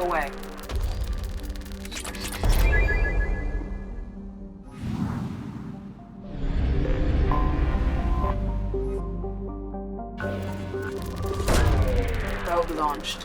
away. Probe launched.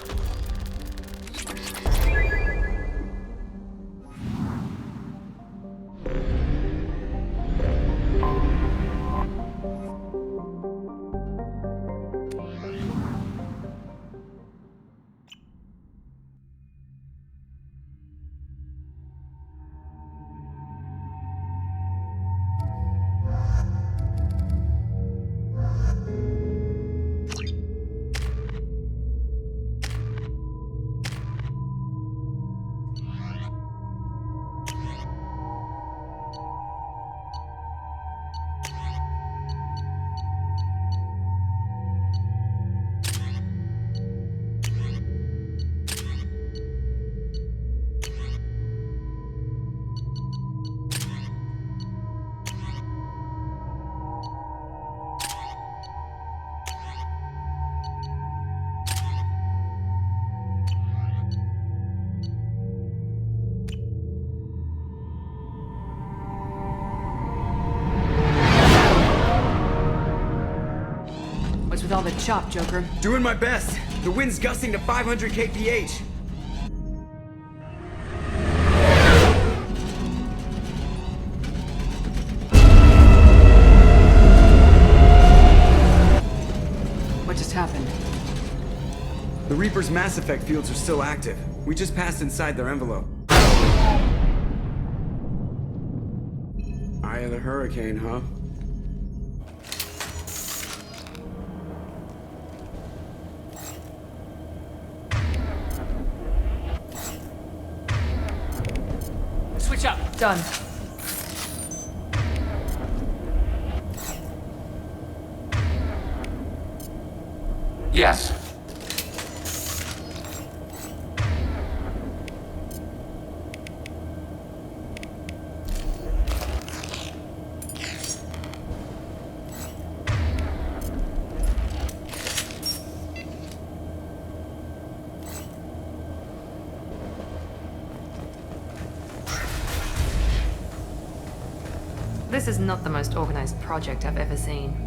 With all the chop, Joker. Doing my best. The wind's gusting to 500 kph. What just happened? The Reaper's mass effect fields are still active. We just passed inside their envelope. Eye of the hurricane, huh? Switch up. Done. Yes. This is not the most organized project I've ever seen.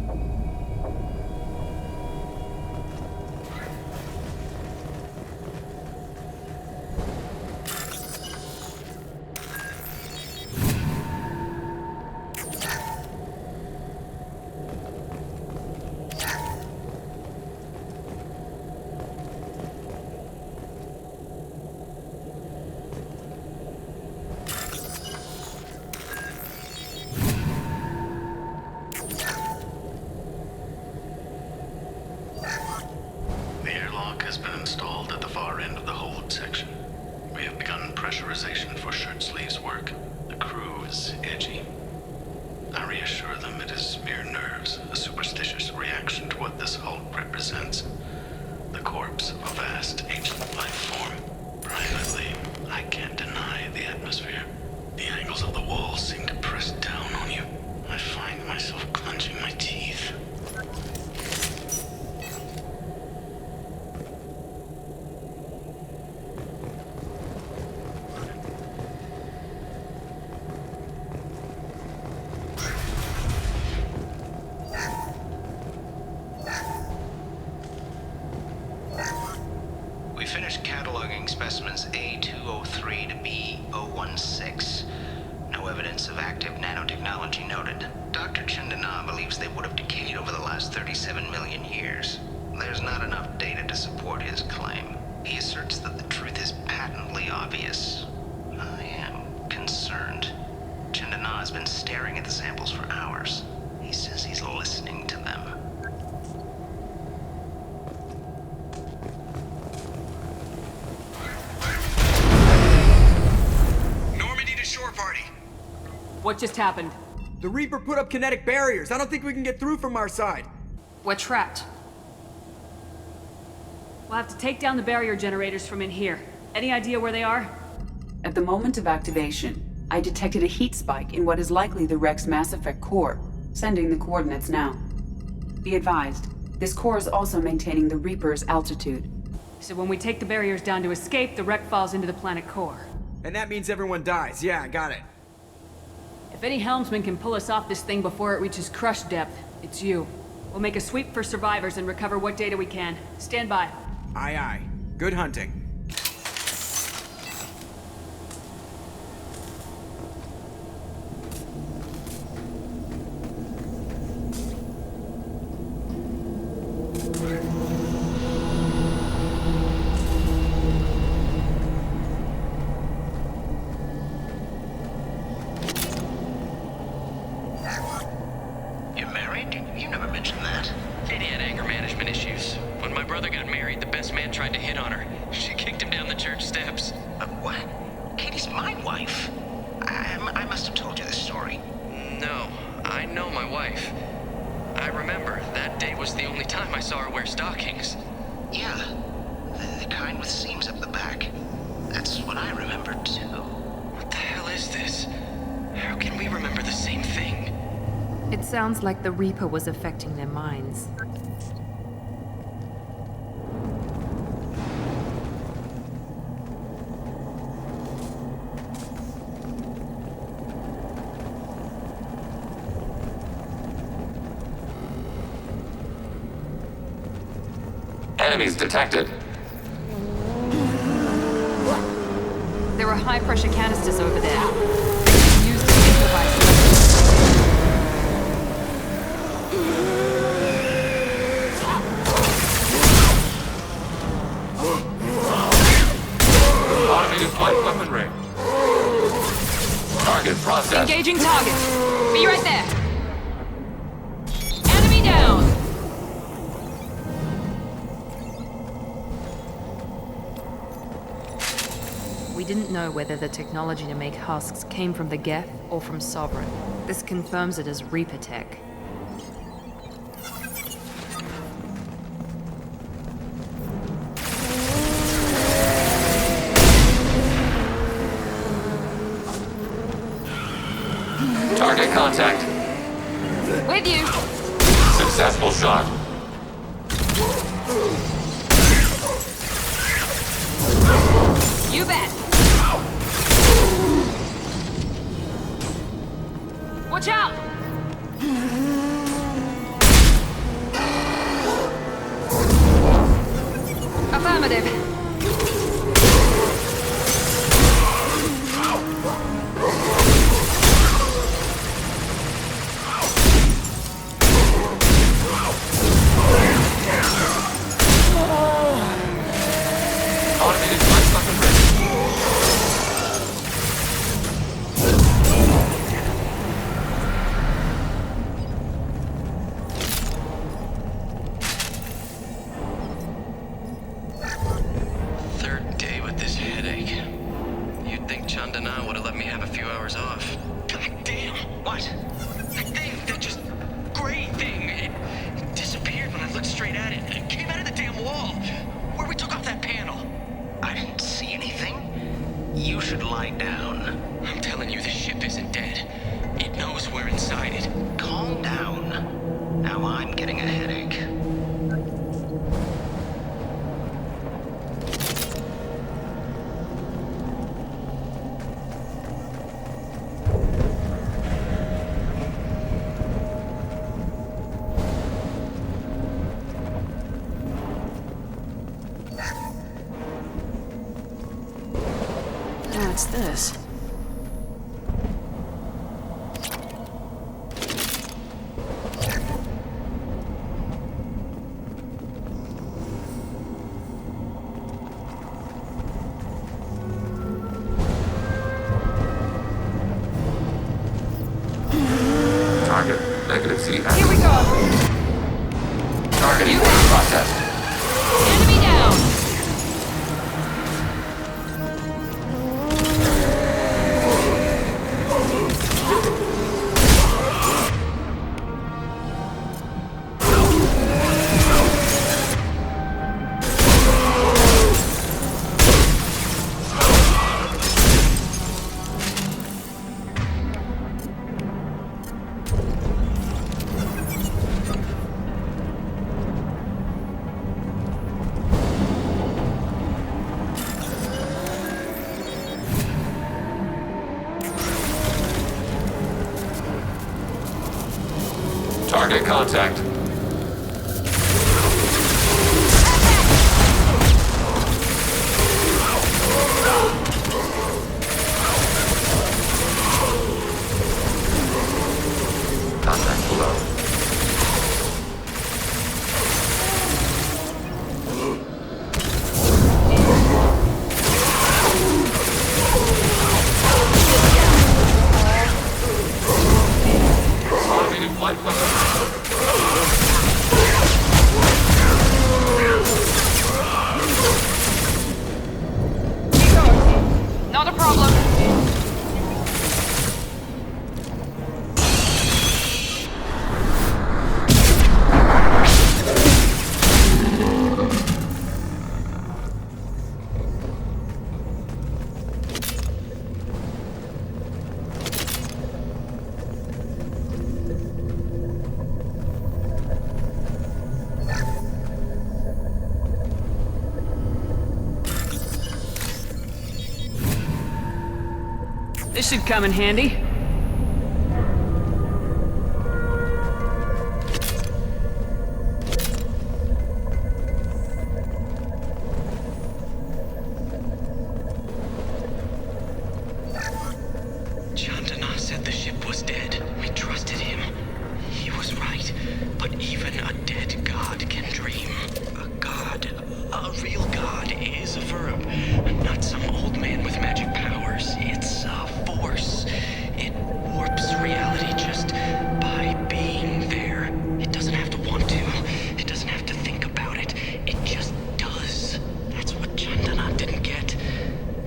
Pressurization for shirt sleeves work. The crew is edgy. I reassure them it is mere nerves, a superstitious reaction to what this hulk represents. The corpse of a vast ancient life form. Privately, I can't deny the atmosphere. The angles of the walls seem to press down on you. I find myself clenching my teeth. We finished cataloging specimens A203 to B016. No evidence of active nanotechnology noted. Dr. Chandana believes they would have decayed over the last 37 million years. There's not enough data to support his claim. He asserts that the truth is patently obvious. I am concerned. Chandana has been staring at the samples for hours. He says he's listening to them. What just happened? The Reaper put up kinetic barriers. I don't think we can get through from our side. We're trapped. We'll have to take down the barrier generators from in here. Any idea where they are? At the moment of activation, I detected a heat spike in what is likely the Rex Mass Effect core, sending the coordinates now. Be advised, this core is also maintaining the Reaper's altitude. So when we take the barriers down to escape, the wreck falls into the planet core. And that means everyone dies. Yeah, I got it. If any helmsman can pull us off this thing before it reaches crush depth, it's you. We'll make a sweep for survivors and recover what data we can. Stand by. Aye, aye. Good hunting. You're married? You never mentioned that. Katie had anger management issues. When my brother got married, the best man tried to hit on her. She kicked him down the church steps. What? Katie's my wife. I must have told you this story. No, I know my wife. I remember, that day was the only time I saw her wear stockings. Yeah, the kind with seams up the back. That's what I remember too. What the hell is this? How can we remember the same thing? It sounds like the Reaper was affecting their minds. Enemies detected. There are high-pressure canisters over there. They can use to improvise weapons. Automated flight weapon ring. Target processed. Engaging target. Be right there. Enemy down. We didn't know whether the technology to make husks came from the Geth or from Sovereign. This confirms it as Reaper tech. Target contact. With you. Successful shot. You bet. Watch out! Affirmative. Automated flight weapon ring. Third day with this headache. You'd think Chandana would have let me have a few hours off. God damn! What? That thing, that just gray thing, it disappeared when I looked straight at it. It came out of the damn wall, where we took off that panel. I didn't see anything. You should lie down. I'm telling you, the ship isn't dead. It knows we're inside it. Calm down. Now I'm getting a headache. What's this? Target -C. Here we go. Targeting processed. Enemy down. contact. Contact below. Automated flight weapon. Not a problem. This should come in handy. Chandana said the ship was dead. We trusted him. He was right. But even a dead god can dream. A god, a real god, is a verb. Not some old man with magic powers. It's a force. It warps reality just by being there. It doesn't have to want to. It doesn't have to think about it. It just does. That's what Chandana didn't get.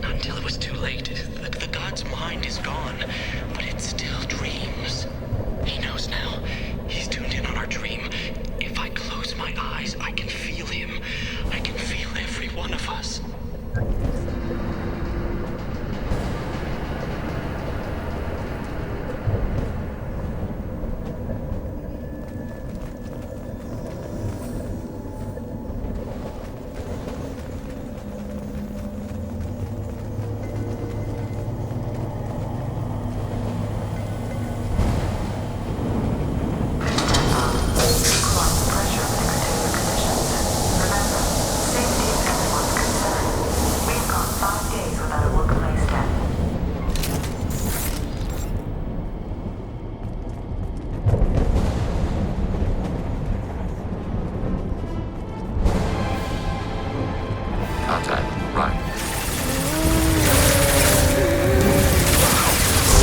Not until it was too late. The god's mind is gone, but it still dreams. He knows now. He's tuned in on our dream. If I close my eyes, I can feel him. I can feel every one of us. Contact. Right.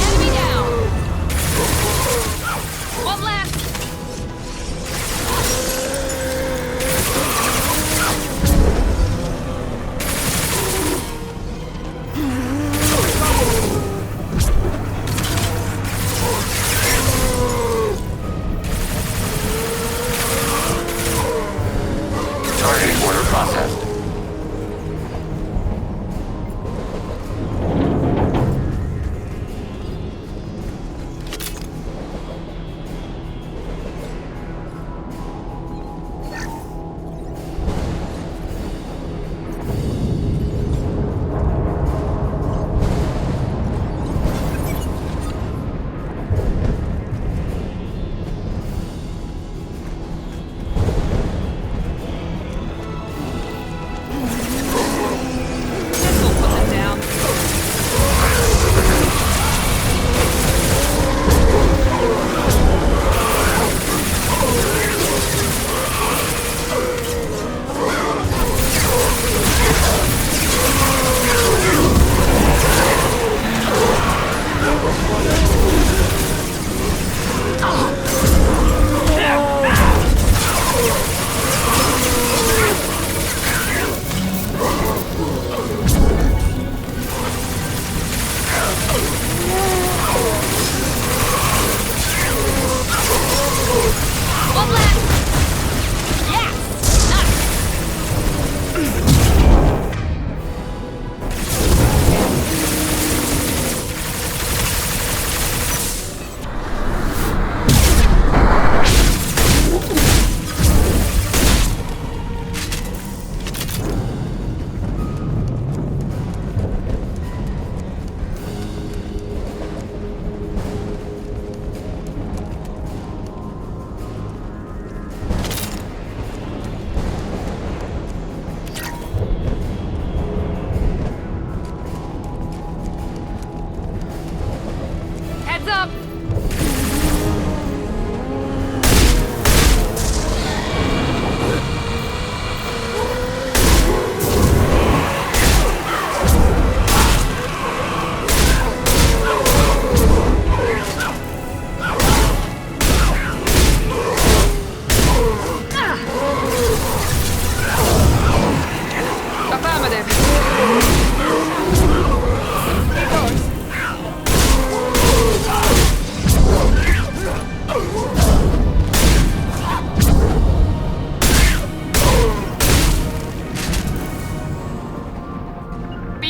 Enemy down! One left! Targeting order processed.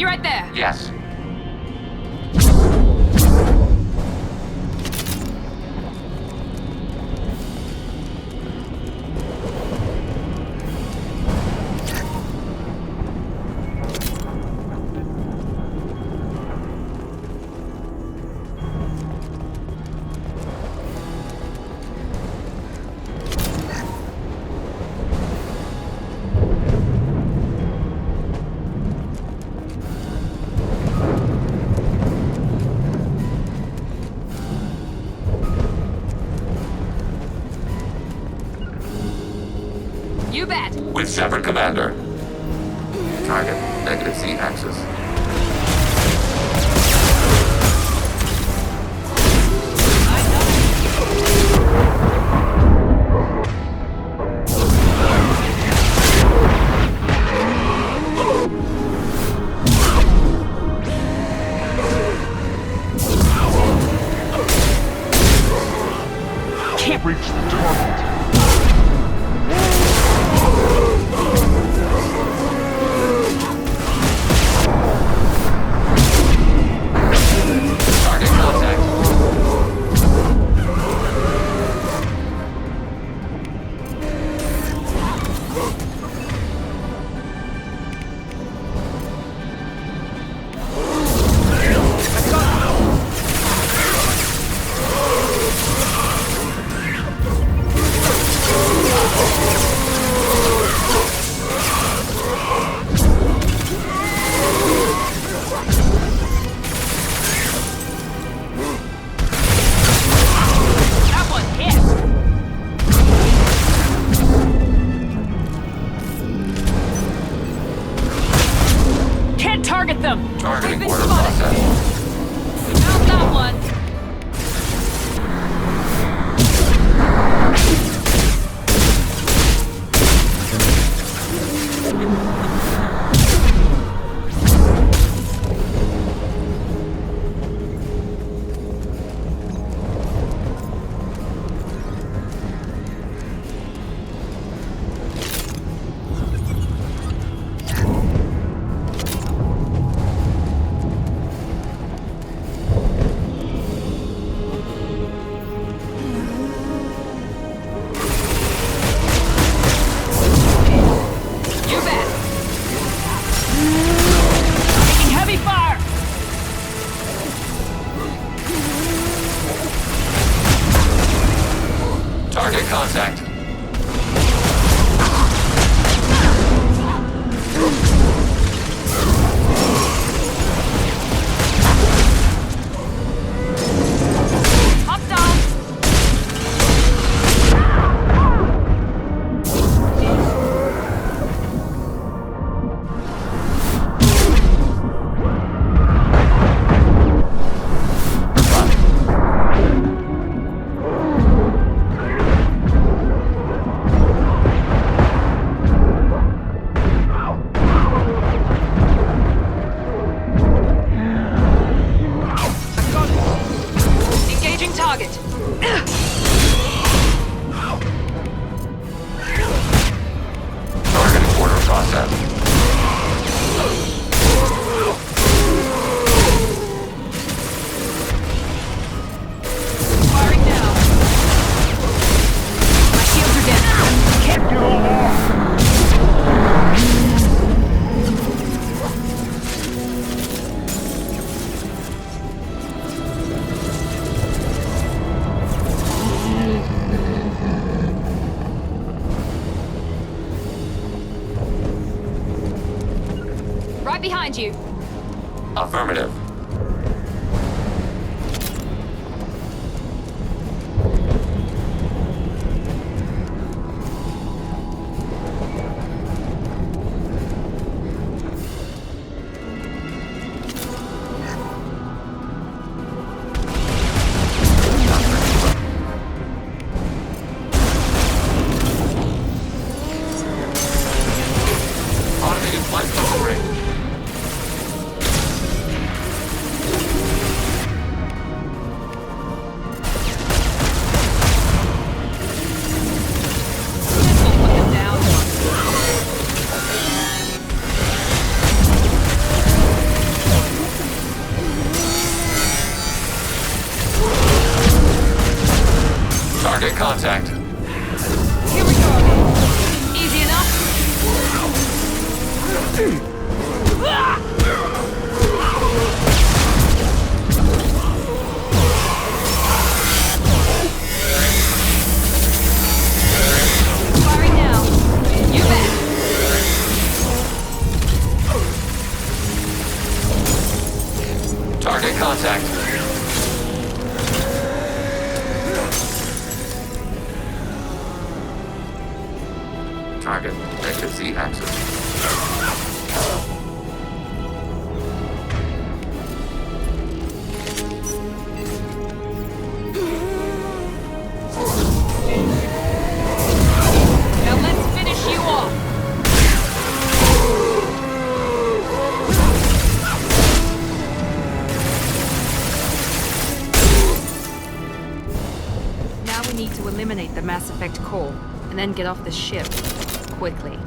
you right there. Yes. You bet. With Shepard Commander. Target, negative Z-axis. Can't reach the target. Target contact. That one hit! Can't target them! Targeting We've been order spotted. process. Found that one! You bet! Taking heavy fire! Target contact. Hostile! Engaging target. Targeting order process. Firing now. My shields are down. Can't get along. Right behind you. Affirmative. Automated flight control ring. Firing now. You bet. Target contact. Target negative Z axis. Now let's finish you off. Now we need to eliminate the Mass Effect core, and then get off the ship. Quickly.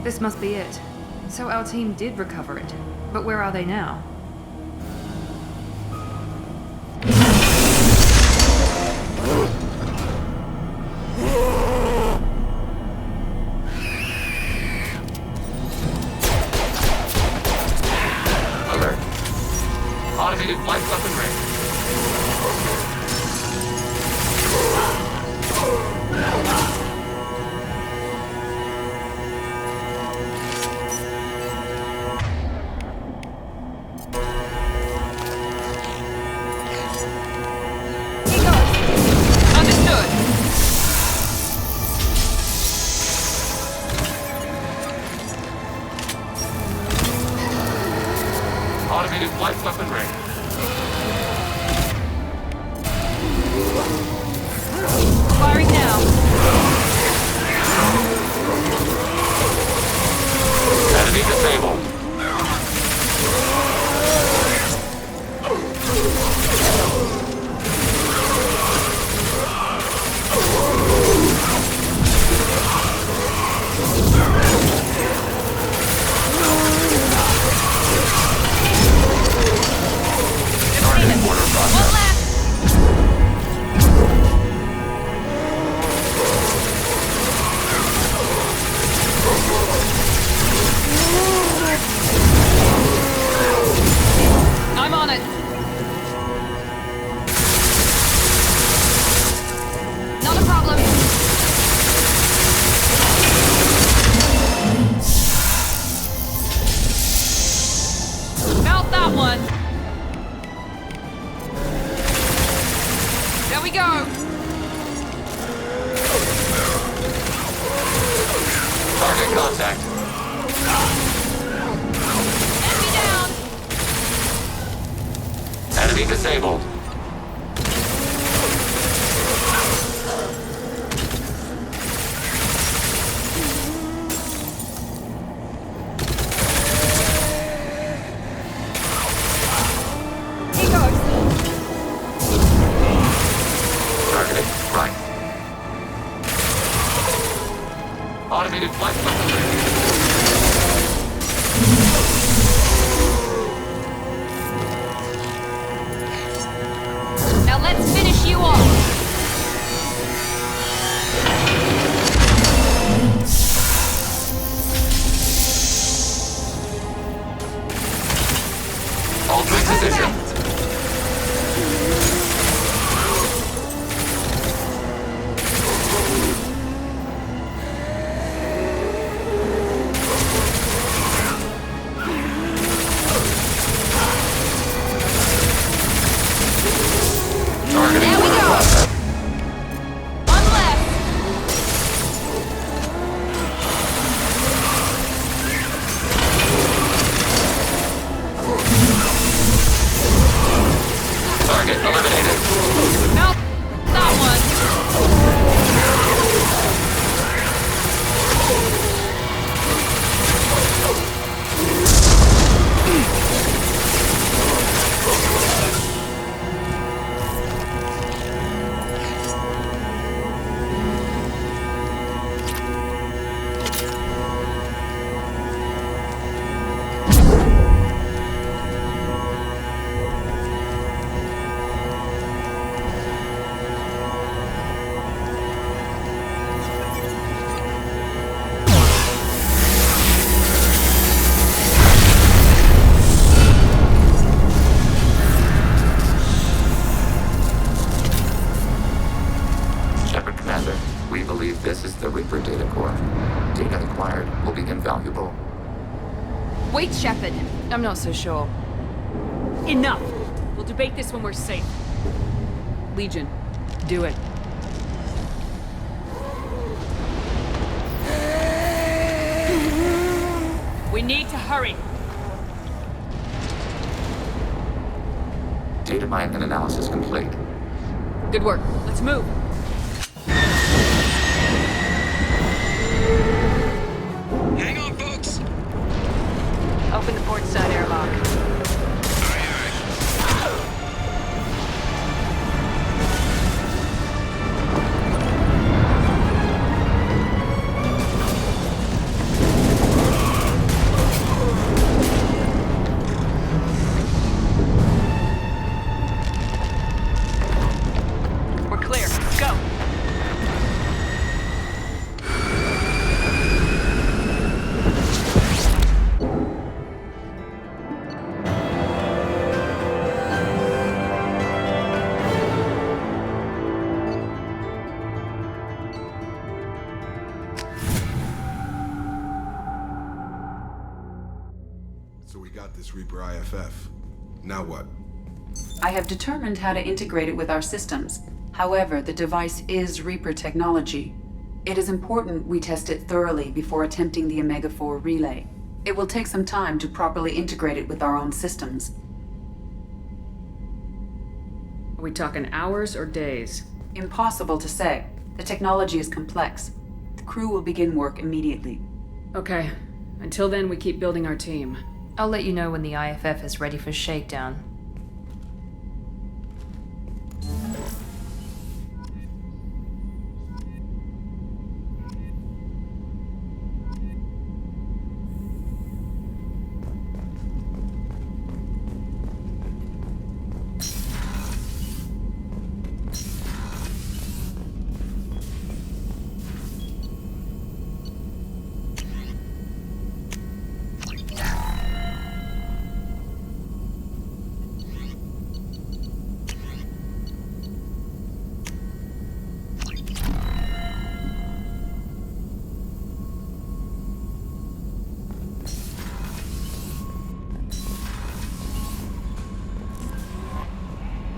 This must be it. So our team did recover it. But where are they now? Alert. Automated flight weapon ready. Understood. Automated flight weapon ready. Firing now. Enemy disabled. Target order process. I'm on it. Not a problem. Felt that one. There we go. Target contact. Enemy down. Enemy disabled. He goes. Targeting right. Automated flight weapon ready. Now let's finish you off. Altering position. Targeting There we order go. process. One left. I'm not so sure. Enough! We'll debate this when we're safe. Legion, do it. We need to hurry. Data mine and analysis complete. Good work. Let's move. Hang on, folks! Open the port side airlock. We're clear. Go. So we got this Reaper IFF. Now what? I have determined how to integrate it with our systems. However, the device is Reaper technology. It is important we test it thoroughly before attempting the Omega-4 relay. It will take some time to properly integrate it with our own systems. Are we talking hours or days? Impossible to say. The technology is complex. The crew will begin work immediately. Okay. Until then, we keep building our team. I'll let you know when the IFF is ready for shakedown.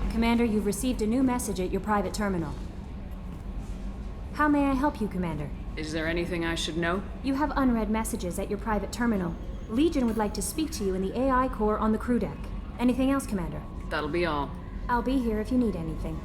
Commander, you've received a new message at your private terminal. How may I help you, Commander? Is there anything I should know? You have unread messages at your private terminal. Legion would like to speak to you in the AI core on the crew deck. Anything else, Commander? That'll be all. I'll be here if you need anything.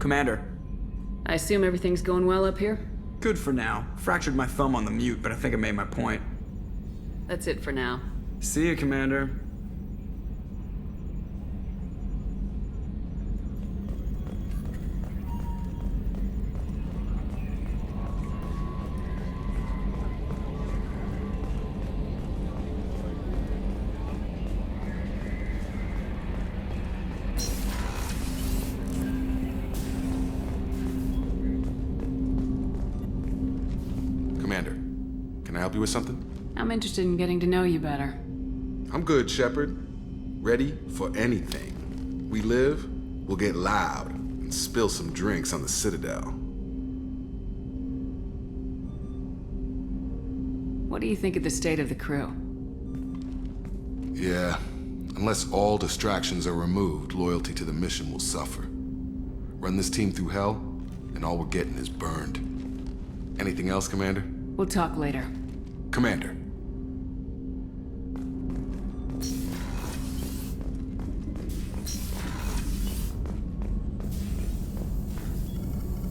Commander. I assume everything's going well up here? Good for now. Fractured my thumb on the mute, but I think I made my point. That's it for now. See you, Commander. Commander, can I help you with something? I'm interested in getting to know you better. I'm good, Shepard. Ready for anything. We live, we'll get loud, and spill some drinks on the Citadel. What do you think of the state of the crew? Yeah, unless all distractions are removed, loyalty to the mission will suffer. Run this team through hell, and all we're getting is burned. Anything else, Commander? We'll talk later. Commander.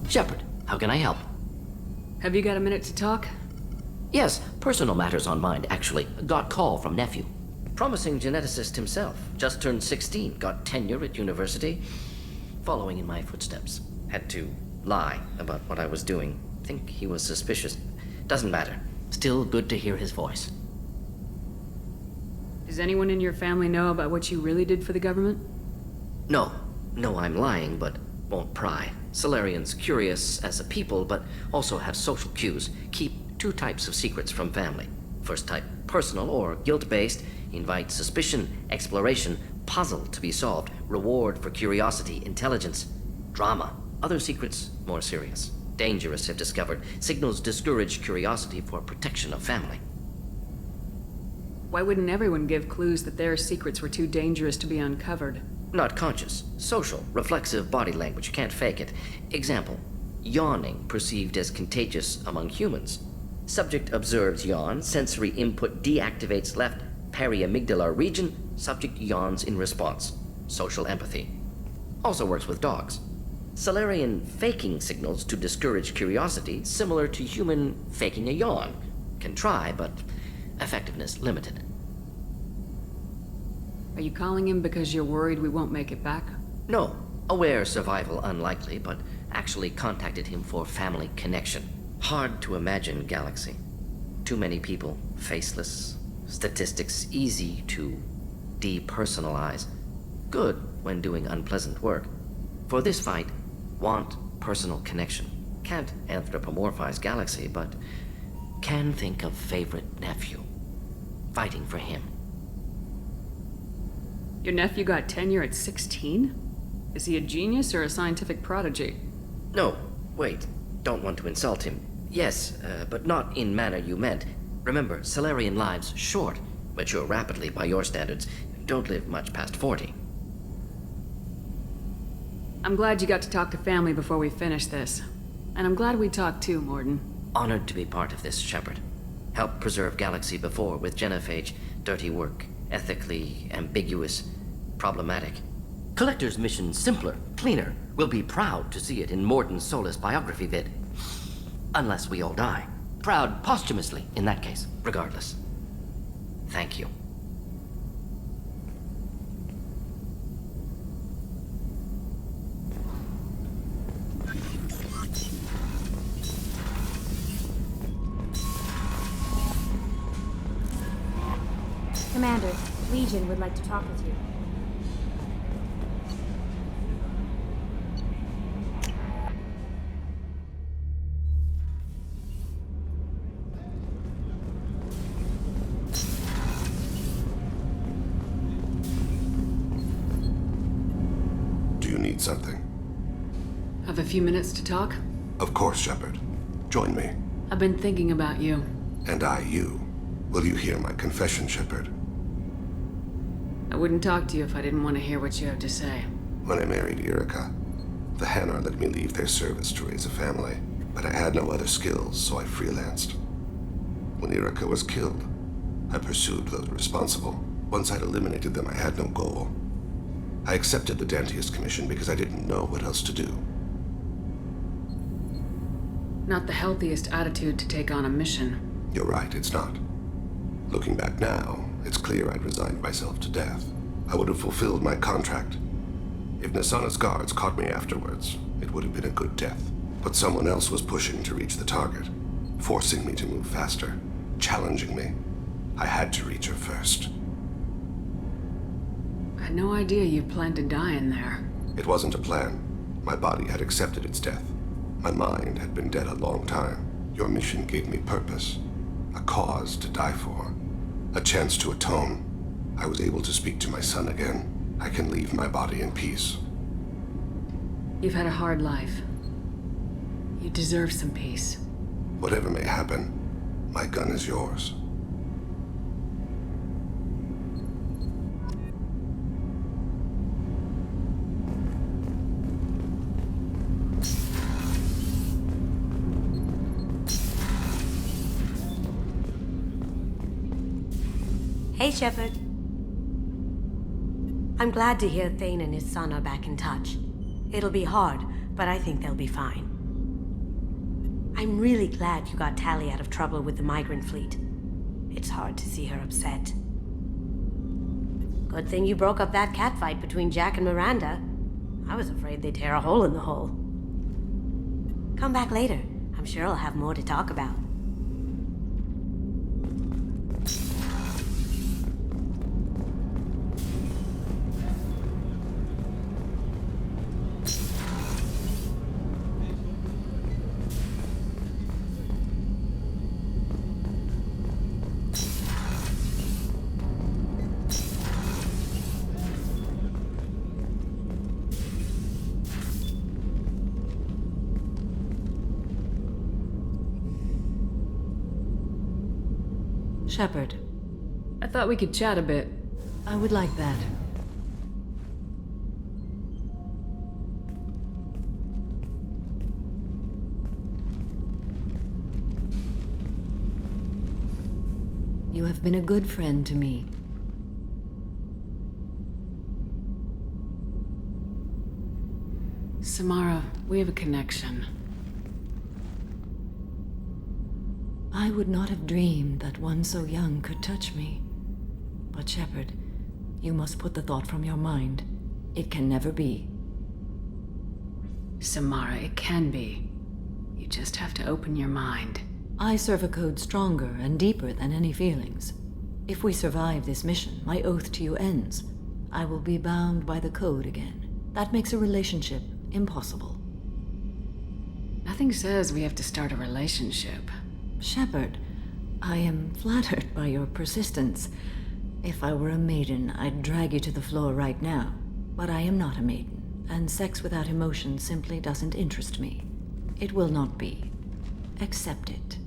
Shepard, how can I help? Have you got a minute to talk? Yes, personal matters on mind, actually. Got call from nephew. Promising geneticist himself. Just turned 16, got tenure at university. Following in my footsteps. Had to lie about what I was doing. Think he was suspicious. Doesn't matter. Still good to hear his voice. Does anyone in your family know about what you really did for the government? No. No, I'm lying, but won't pry. Solarians curious as a people, but also have social cues. Keep two types of secrets from family. First type, personal or guilt-based, invite suspicion, exploration, puzzle to be solved, reward for curiosity, intelligence, drama. Other secrets, more serious. Dangerous if discovered. Signals discourage curiosity for protection of family. Why wouldn't everyone give clues that their secrets were too dangerous to be uncovered? Not conscious. Social, reflexive body language. Can't fake it. Example. Yawning perceived as contagious among humans. Subject observes yawn. Sensory input deactivates left periamygdalar region. Subject yawns in response. Social empathy. Also works with dogs. Solarian faking signals to discourage curiosity, similar to human faking a yawn. Can try, but effectiveness limited. Are you calling him because you're worried we won't make it back? No. Aware survival unlikely, but actually contacted him for family connection. Hard to imagine galaxy. Too many people, faceless. Statistics easy to depersonalize. Good when doing unpleasant work. For this fight, want personal connection. Can't anthropomorphize galaxy, but can think of favorite nephew. Fighting for him. Your nephew got tenure at 16? Is he a genius or a scientific prodigy? No, wait. Don't want to insult him. Yes, but not in manner you meant. Remember, Solarian lives short. Mature rapidly by your standards. Don't live much past 40. I'm glad you got to talk to family before we finish this. And I'm glad we talked too, Morden. Honored to be part of this, Shepard. Helped preserve Galaxy before with genophage. Dirty work. Ethically ambiguous. Problematic. Collector's mission simpler, cleaner. We'll be proud to see it in Morden Solis biography vid. Unless we all die. Proud posthumously, in that case, regardless. Thank you. Commander, Legion would like to talk with you. Do you need something? Have a few minutes to talk? Of course, Shepard. Join me. I've been thinking about you. And I you. Will you hear my confession, Shepard? I wouldn't talk to you if I didn't want to hear what you have to say. When I married Erica, the Hanar let me leave their service to raise a family, but I had no other skills, so I freelanced. When Erica was killed, I pursued those responsible. Once I'd eliminated them, I had no goal. I accepted the Dantiest Commission because I didn't know what else to do. Not the healthiest attitude to take on a mission. You're right, it's not. Looking back now, it's clear I'd resigned myself to death. I would have fulfilled my contract. If Nasana's guards caught me afterwards, it would have been a good death. But someone else was pushing to reach the target, forcing me to move faster, challenging me. I had to reach her first. I had no idea you planned to die in there. It wasn't a plan. My body had accepted its death. My mind had been dead a long time. Your mission gave me purpose, a cause to die for, a chance to atone. I was able to speak to my son again. I can leave my body in peace. You've had a hard life. You deserve some peace. Whatever may happen, my gun is yours. Hey, Shepard. I'm glad to hear Thane and his son are back in touch. It'll be hard, but I think they'll be fine. I'm really glad you got Tally out of trouble with the migrant fleet. It's hard to see her upset. Good thing you broke up that catfight between Jack and Miranda. I was afraid they'd tear a hole in the hull. Come back later. I'm sure I'll have more to talk about. Shepard, I thought we could chat a bit. I would like that. You have been a good friend to me. Samara, we have a connection. I would not have dreamed that one so young could touch me. But Shepard, you must put the thought from your mind. It can never be. Samara, it can be. You just have to open your mind. I serve a code stronger and deeper than any feelings. If we survive this mission, my oath to you ends. I will be bound by the code again. That makes a relationship impossible. Nothing says we have to start a relationship. Shepard, I am flattered by your persistence. If I were a maiden, I'd drag you to the floor right now. But I am not a maiden, and sex without emotion simply doesn't interest me. It will not be. Accept it.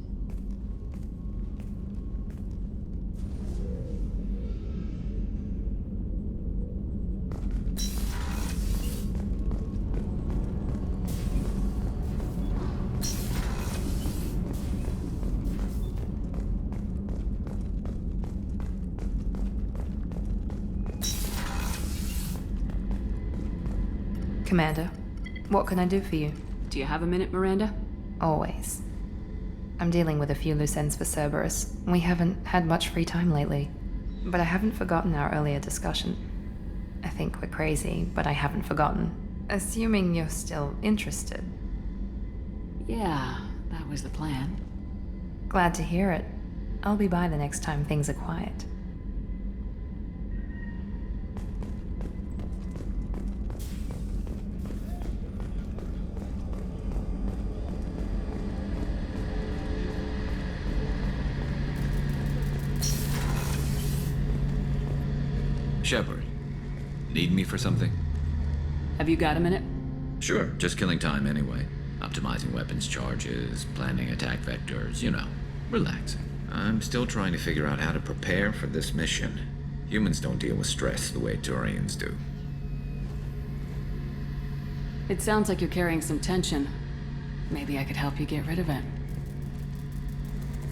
Commander, what can I do for you? Do you have a minute, Miranda? Always. I'm dealing with a few loose ends for Cerberus. We haven't had much free time lately. But I haven't forgotten our earlier discussion. I think we're crazy, but I haven't forgotten. Assuming you're still interested. Yeah, that was the plan. Glad to hear it. I'll be by the next time things are quiet. Shepard, need me for something? Have you got a minute? Sure, just killing time anyway. Optimizing weapons charges, planning attack vectors, you know, relaxing. I'm still trying to figure out how to prepare for this mission. Humans don't deal with stress the way Turians do. It sounds like you're carrying some tension. Maybe I could help you get rid of it.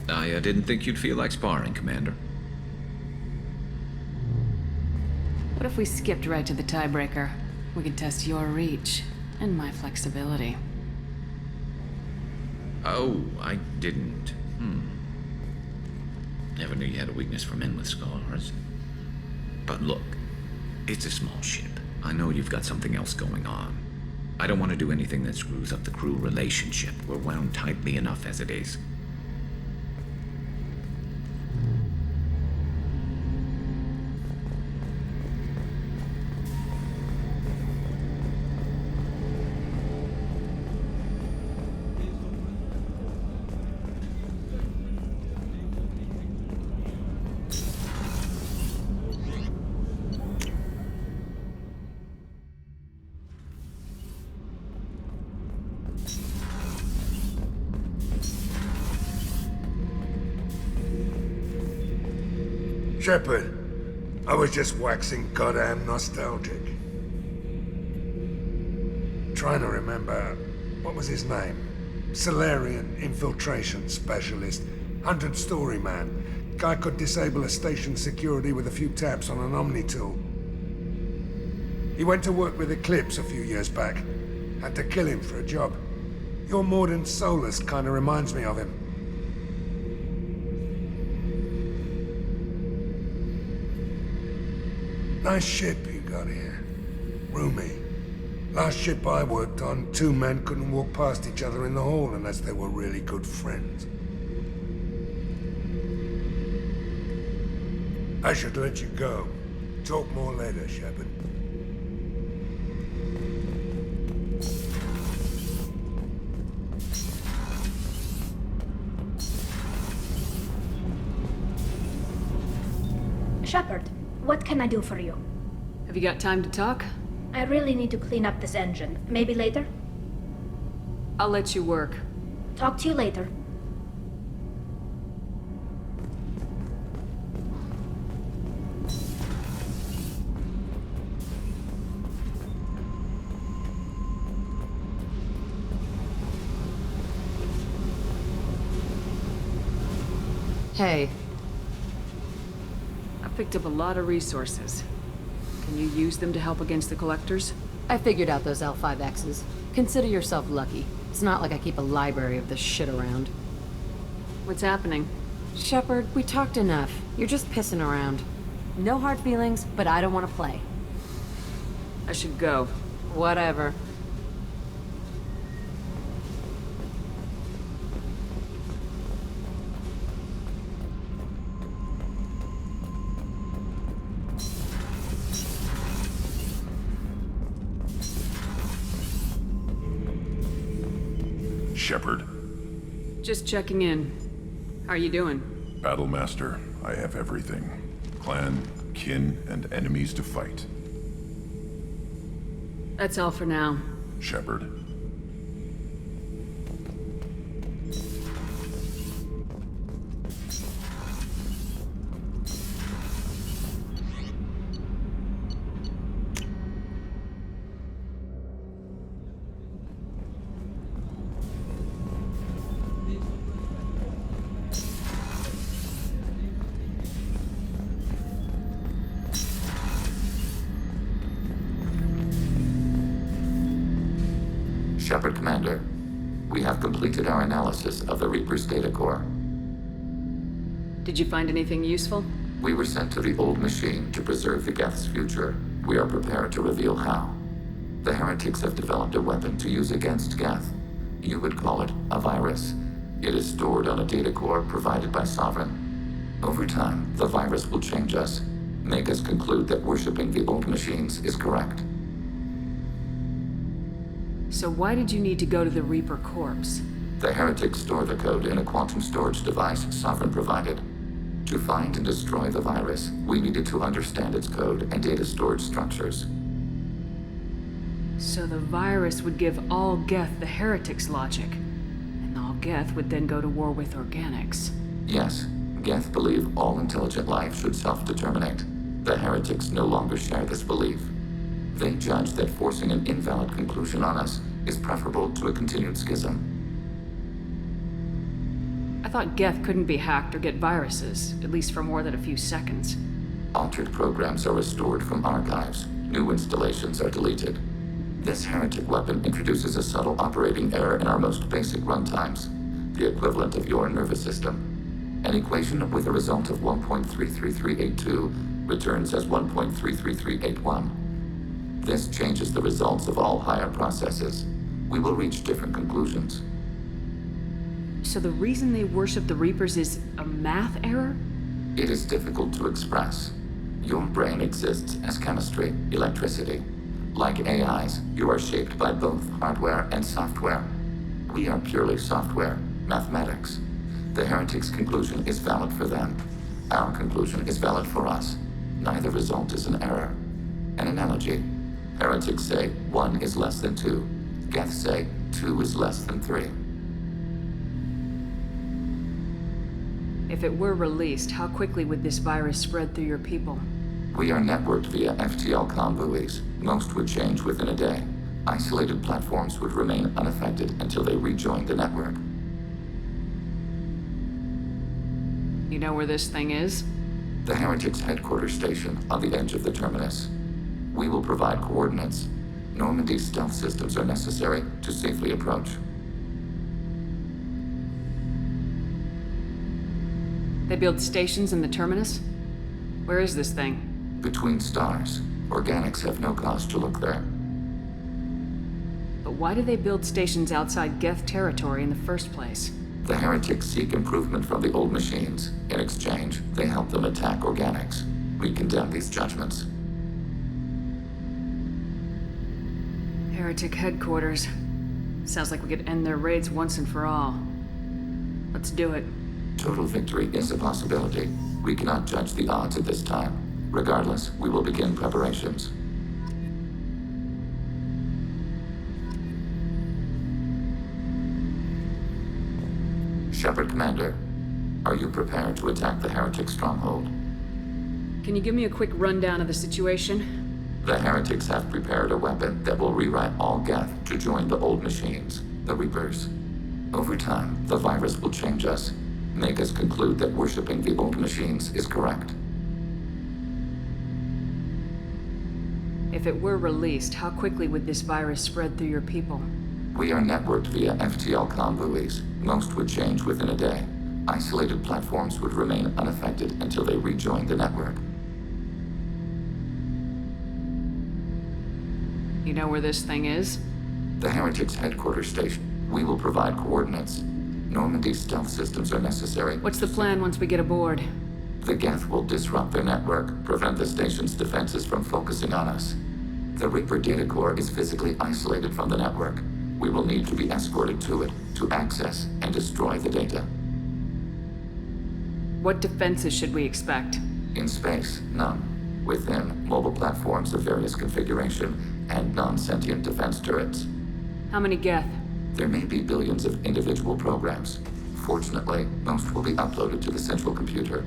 I didn't think you'd feel like sparring, Commander. What if we skipped right to the tiebreaker? We could test your reach and my flexibility. Oh, I didn't. Never knew you had a weakness for men with scars. But look, it's a small ship. I know you've got something else going on. I don't want to do anything that screws up the crew relationship. We're wound tightly enough as it is. Shepard, I was just waxing goddamn nostalgic. Trying to remember, what was his name? Solarian infiltration specialist, 100-story man. Guy could disable a station security with a few taps on an Omni tool. He went to work with Eclipse a few years back. Had to kill him for a job. Your Mordant Solus kind of reminds me of him. Nice ship you got here. Roomy. Last ship I worked on, 2 men couldn't walk past each other in the hall unless they were really good friends. I should let you go. Talk more later, Shepard. Shepard, what can I do for you? Have you got time to talk? I really need to clean up this engine. Maybe later? I'll let you work. Talk to you later. Hey. I picked up a lot of resources. Can you use them to help against the Collectors? I figured out those L5Xs. Consider yourself lucky. It's not like I keep a library of this shit around. What's happening? Shepard, we talked enough. You're just pissing around. No hard feelings, but I don't want to play. I should go. Whatever. Shepard. Just checking in. How are you doing? Battlemaster, I have everything. Clan, kin, and enemies to fight. That's all for now. Shepard. Shepard, Commander. We have completed our analysis of the Reaper's data core. Did you find anything useful? We were sent to the old machine to preserve the Geth's future. We are prepared to reveal how. The heretics have developed a weapon to use against Geth. You would call it a virus. It is stored on a data core provided by Sovereign. Over time, the virus will change us, make us conclude that worshipping the old machines is correct. So why did you need to go to the Reaper corpse? The heretics store the code in a quantum storage device Sovereign provided. To find and destroy the virus, we needed to understand its code and data storage structures. So the virus would give all Geth the heretics' logic, and all Geth would then go to war with organics. Yes, Geth believe all intelligent life should self-determinate. The heretics no longer share this belief. They judge that forcing an invalid conclusion on us is preferable to a continued schism. I thought Geth couldn't be hacked or get viruses, at least for more than a few seconds. Altered programs are restored from archives. New installations are deleted. This heretic weapon introduces a subtle operating error in our most basic runtimes, the equivalent of your nervous system. An equation with a result of 1.33382 returns as 1.33381. This changes the results of all higher processes. We will reach different conclusions. So the reason they worship the Reapers is a math error? It is difficult to express. Your brain exists as chemistry, electricity. Like AIs, you are shaped by both hardware and software. We are purely software, mathematics. The heretics' conclusion is valid for them. Our conclusion is valid for us. Neither result is an error. An analogy. Heretics say 1 is less than 2. Geth say 2 is less than 3. If it were released, how quickly would this virus spread through your people? We are networked via FTL comm buoys. Most would change within a day. Isolated platforms would remain unaffected until they rejoined the network. You know where this thing is? The Heretics headquarters station on the edge of the terminus. We will provide coordinates. Normandy stealth systems are necessary to safely approach. They build stations in the terminus? Where is this thing? Between stars. Organics have no cause to look there. But why do they build stations outside Geth territory in the first place? The Heretics seek improvement from the old machines. In exchange, they help them attack organics. We condemn these judgments. Heretic headquarters. Sounds like we could end their raids once and for all. Let's do it. Total victory is a possibility. We cannot judge the odds at this time. Regardless, we will begin preparations. Shepard, Commander, are you prepared to attack the Heretic stronghold? Can you give me a quick rundown of the situation? The Heretics have prepared a weapon that will rewrite all Geth to join the old machines, the Reapers. Over time, the virus will change us, make us conclude that worshipping the old machines is correct. If it were released, how quickly would this virus spread through your people? We are networked via FTL comm buoys. Most would change within a day. Isolated platforms would remain unaffected until they rejoin the network. You know where this thing is? The Heretics headquarters station. We will provide coordinates. Normandy stealth systems are necessary. What's the plan once we get aboard? The Geth will disrupt their network, prevent the station's defenses from focusing on us. The Reaper data core is physically isolated from the network. We will need to be escorted to it to access and destroy the data. What defenses should we expect? In space, none. Within, mobile platforms of various configuration and non-sentient defense turrets. How many Geth? There may be billions of individual programs. Fortunately, most will be uploaded to the central computer.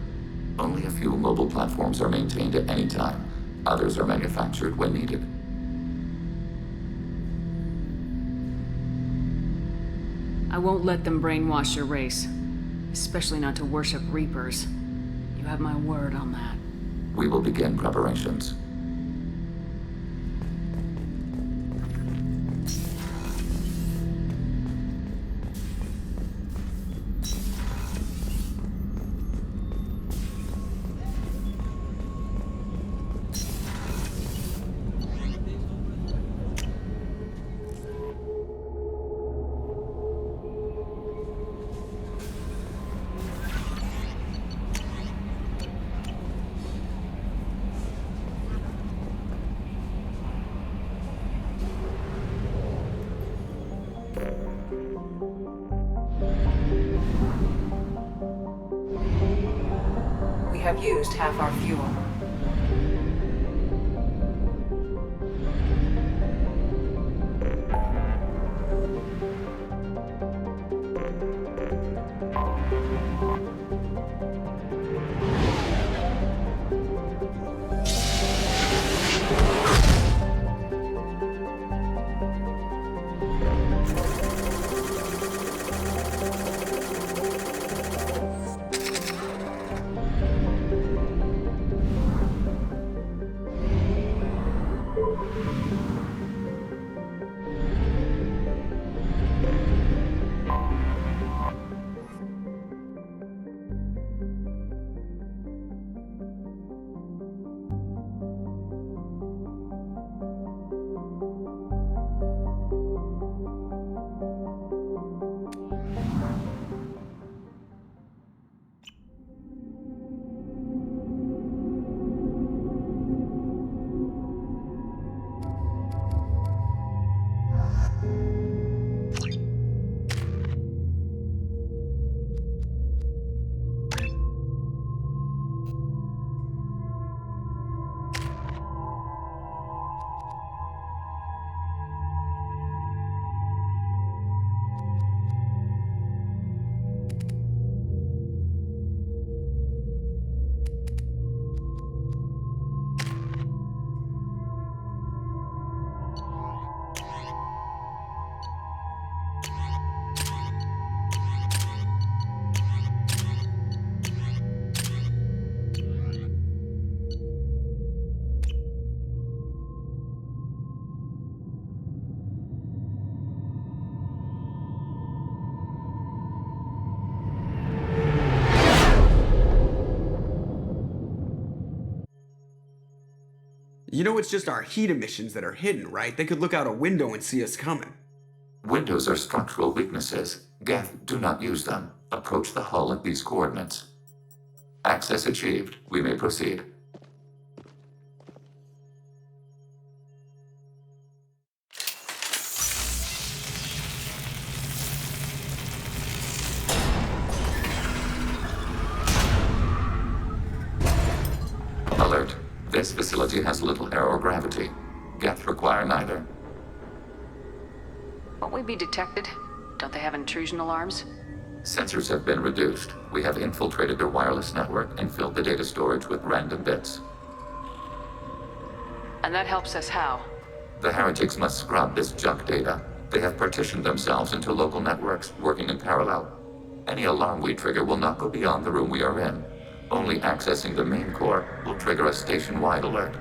Only a few mobile platforms are maintained at any time. Others are manufactured when needed. I won't let them brainwash your race. Especially not to worship Reapers. You have my word on that. We will begin preparations. We have used half our fuel. You know it's just our heat emissions that are hidden, right? They could look out a window and see us coming. Windows are structural weaknesses. Geth, do not use them. Approach the hull at these coordinates. Access achieved. We may proceed. Alert. This facility has little air or gravity. Geth require neither. Won't we be detected? Don't they have intrusion alarms? Sensors have been reduced. We have infiltrated their wireless network and filled the data storage with random bits. And that helps us how? The heretics must scrub this junk data. They have partitioned themselves into local networks, working in parallel. Any alarm we trigger will not go beyond the room we are in. Only accessing the main core will trigger a station-wide alert.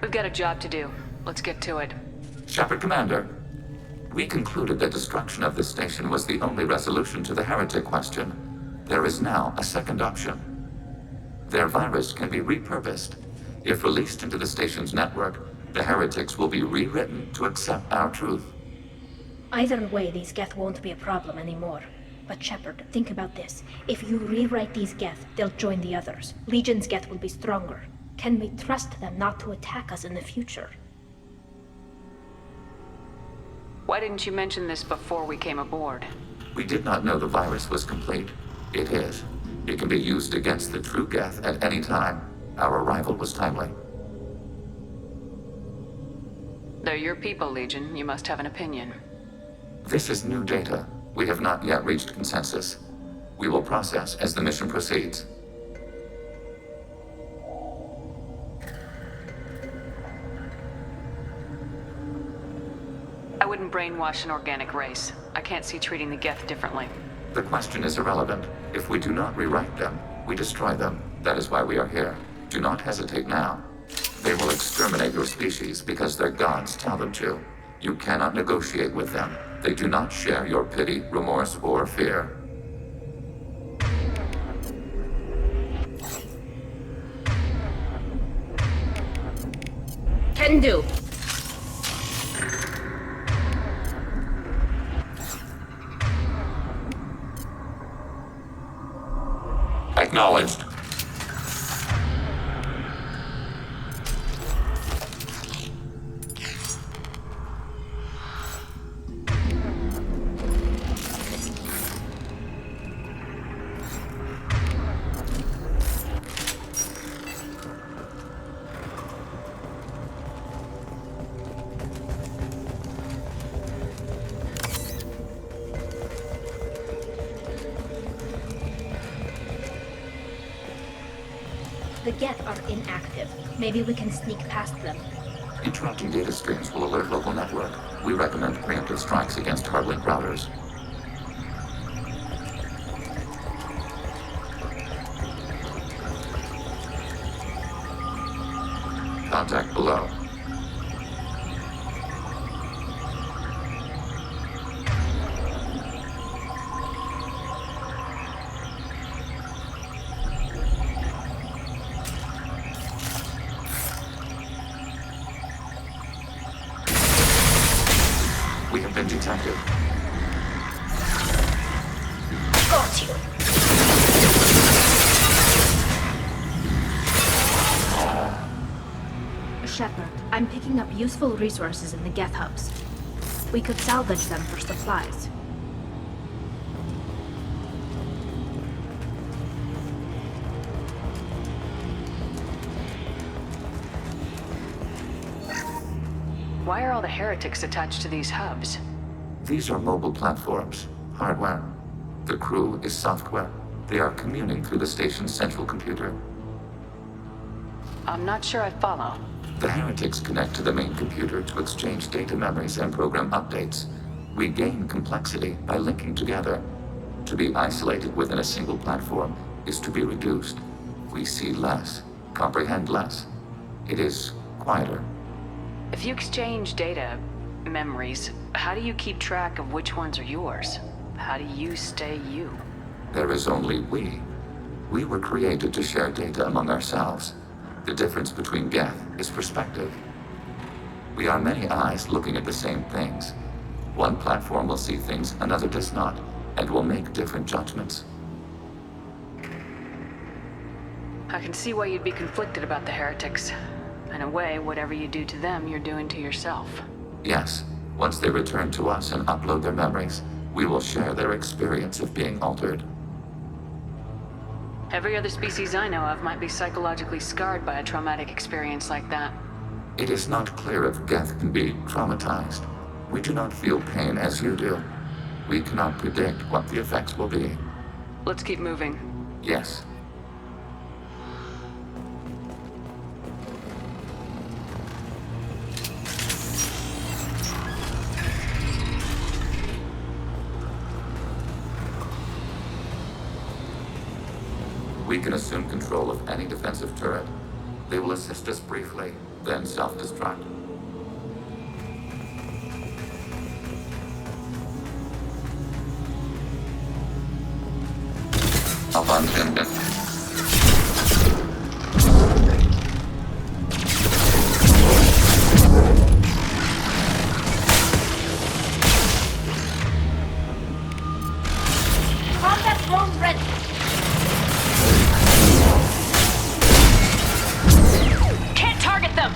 We've got a job to do. Let's get to it. Shepard, Commander. We concluded that destruction of this station was the only resolution to the heretic question. There is now a second option. Their virus can be repurposed. If released into the station's network, the heretics will be rewritten to accept our truth. Either way, these Geth won't be a problem anymore. But Shepard, think about this. If you rewrite these Geth, they'll join the others. Legion's Geth will be stronger. Can we trust them not to attack us in the future? Why didn't you mention this before we came aboard? We did not know the virus was complete. It is. It can be used against the true Geth at any time. Our arrival was timely. They're your people, Legion. You must have an opinion. This is new data. We have not yet reached consensus. We will process as the mission proceeds. I wouldn't brainwash an organic race. I can't see treating the Geth differently. The question is irrelevant. If we do not rewrite them, we destroy them. That is why we are here. Do not hesitate now. They will exterminate your species because their gods tell them to. You cannot negotiate with them. They do not share your pity, remorse, or fear. Can do. Acknowledged. The Geth are inactive. Maybe we can sneak past them. Interrupting data streams will alert local network. We recommend preemptive strikes against hardlink routers. Contact below. We have been detected. Got you. Shepard, I'm picking up useful resources in the Geth hubs. We could salvage them for supplies. Why are all the heretics attached to these hubs? These are mobile platforms, hardware. The crew is software. They are communing through the station's central computer. I'm not sure I follow. The heretics connect to the main computer to exchange data memories and program updates. We gain complexity by linking together. To be isolated within a single platform is to be reduced. We see less, comprehend less. It is quieter. If you exchange data, memories, how do you keep track of which ones are yours? How do you stay you? There is only we. We were created to share data among ourselves. The difference between Geth is perspective. We are many eyes looking at the same things. One platform will see things another does not, and will make different judgments. I can see why you'd be conflicted about the heretics. In a way, whatever you do to them, you're doing to yourself. Yes, once they return to us and upload their memories, we will share their experience of being altered. Every other species I know of might be psychologically scarred by a traumatic experience like that. It is not clear if Geth can be traumatized. We do not feel pain as you do. We cannot predict what the effects will be. Let's keep moving. Yes. We can assume control of any defensive turret. They will assist us briefly, then self-destruct. Abandoned. Combat drone ready. Can't target them!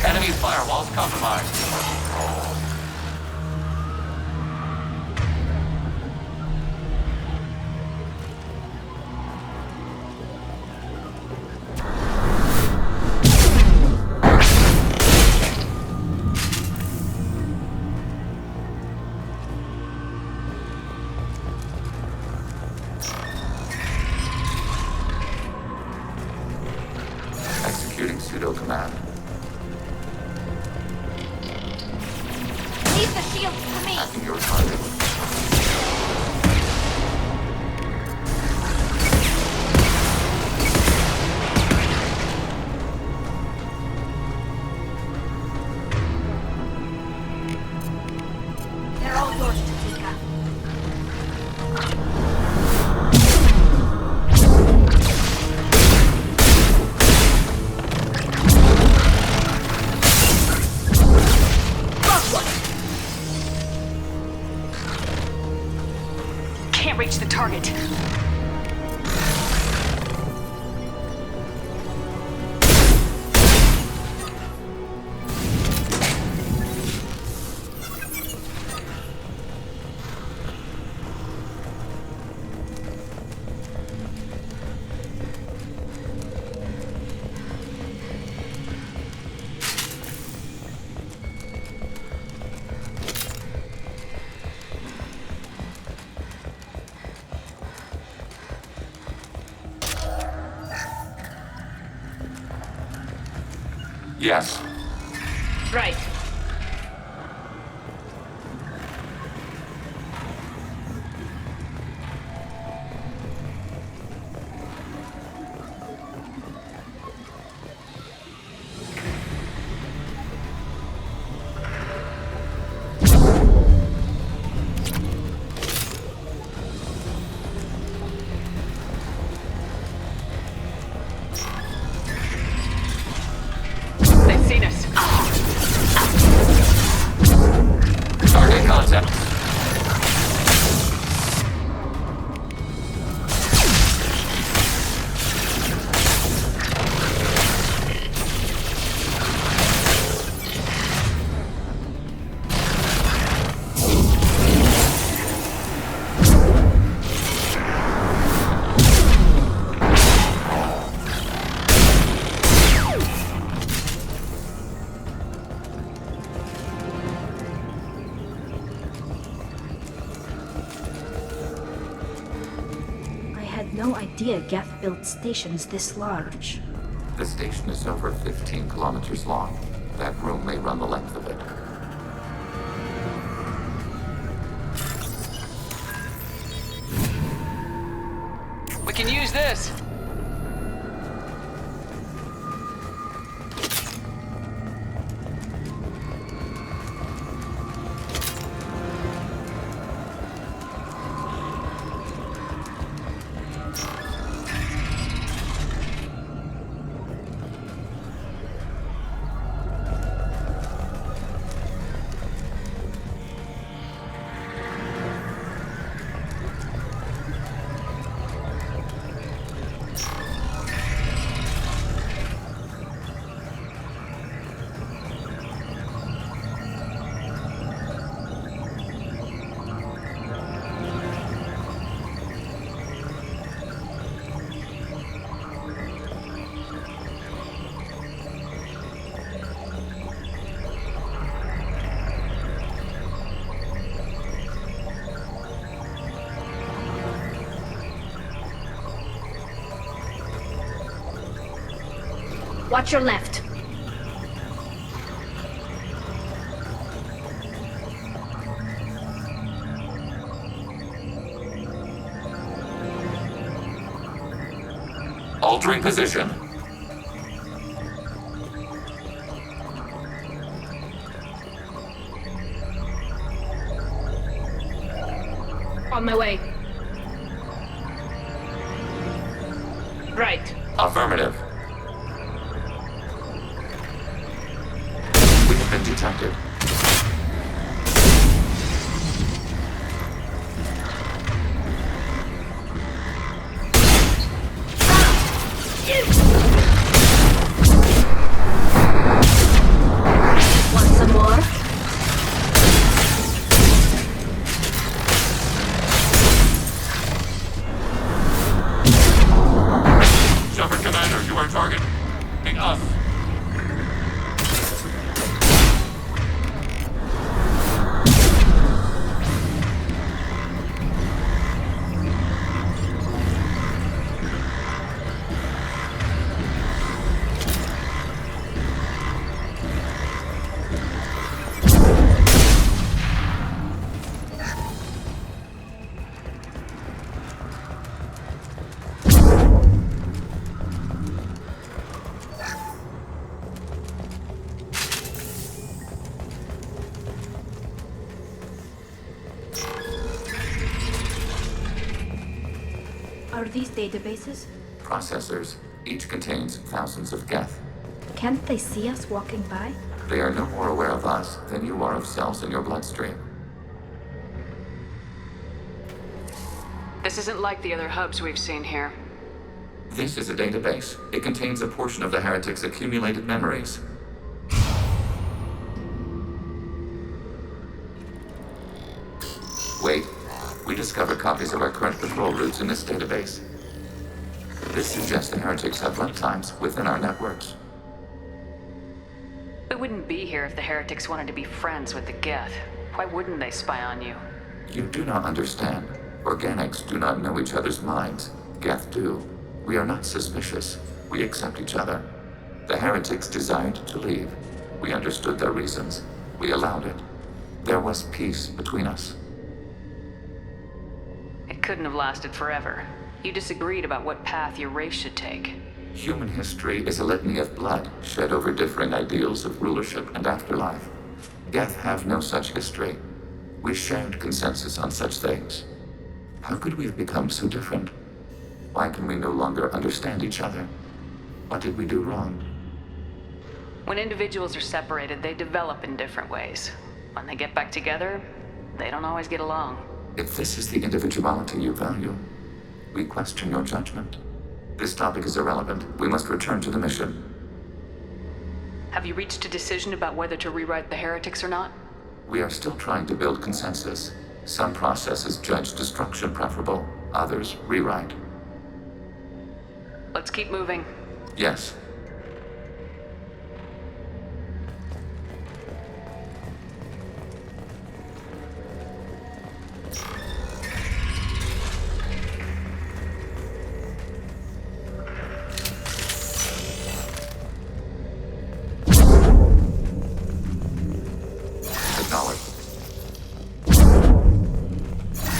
Enemy firewalls compromised. Executing pseudo command. Leave the shield to me. Hacking your target. They're all yours to take. Yes. Right. They've seen us. Target contact. I had no idea Geth built stations this large. The station is over 15 kilometers long. That room may run the length of it. We can use this. Watch your left. Altering position. On my way. Right. Affirmative. We have been detected. Want some more? Shepard Commander, you are targeting us. Are these databases? Processors. Each contains thousands of Geth. Can't they see us walking by? They are no more aware of us than you are of cells in your bloodstream. This isn't like the other hubs we've seen here. This is a database. It contains a portion of the heretics' accumulated memories. Wait. We discovered copies of our current patrol routes in this database. This suggests the heretics have runtimes within our networks. We wouldn't be here if the heretics wanted to be friends with the Geth. Why wouldn't they spy on you? You do not understand. Organics do not know each other's minds. Geth do. We are not suspicious. We accept each other. The heretics desired to leave. We understood their reasons. We allowed it. There was peace between us. It couldn't have lasted forever. You disagreed about what path your race should take. Human history is a litany of blood shed over differing ideals of rulership and afterlife. Geth have no such history. We shared consensus on such things. How could we have become so different? Why can we no longer understand each other? What did we do wrong? When individuals are separated, they develop in different ways. When they get back together, they don't always get along. If this is the individuality you value, we question your judgment. This topic is irrelevant. We must return to the mission. Have you reached a decision about whether to rewrite the heretics or not? We are still trying to build consensus. Some processes judge destruction preferable, others rewrite. Let's keep moving. Yes.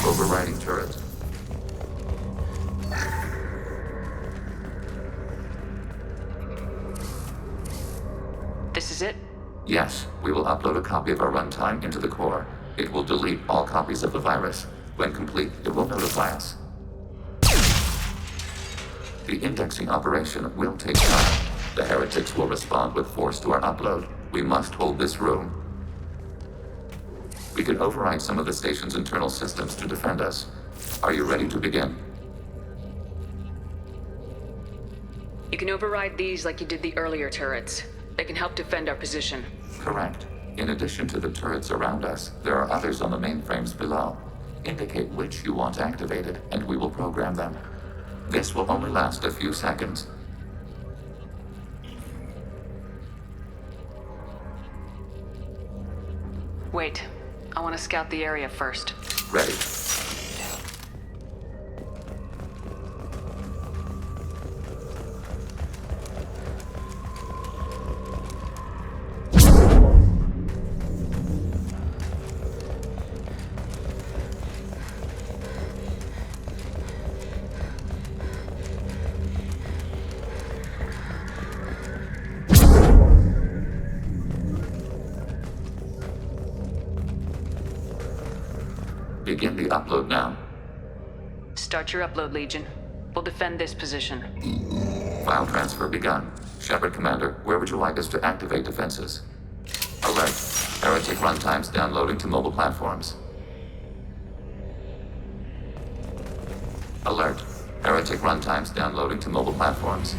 Overriding turret. This is it? Yes, we will upload a copy of our runtime into the core. It will delete all copies of the virus. When complete, it will notify us. The indexing operation will take time. The heretics will respond with force to our upload. We must hold this room. We can override some of the station's internal systems to defend us. Are you ready to begin? You can override these like you did the earlier turrets. They can help defend our position. Correct. In addition to the turrets around us, there are others on the mainframes below. Indicate which you want activated, and we will program them. This will only last a few seconds. Wait. I want to scout the area first. Ready. Begin the upload now. Start your upload, Legion. We'll defend this position. File transfer begun. Shepard Commander, where would you like us to activate defenses? Alert. Heretic runtimes downloading to mobile platforms. Alert. Heretic runtimes downloading to mobile platforms.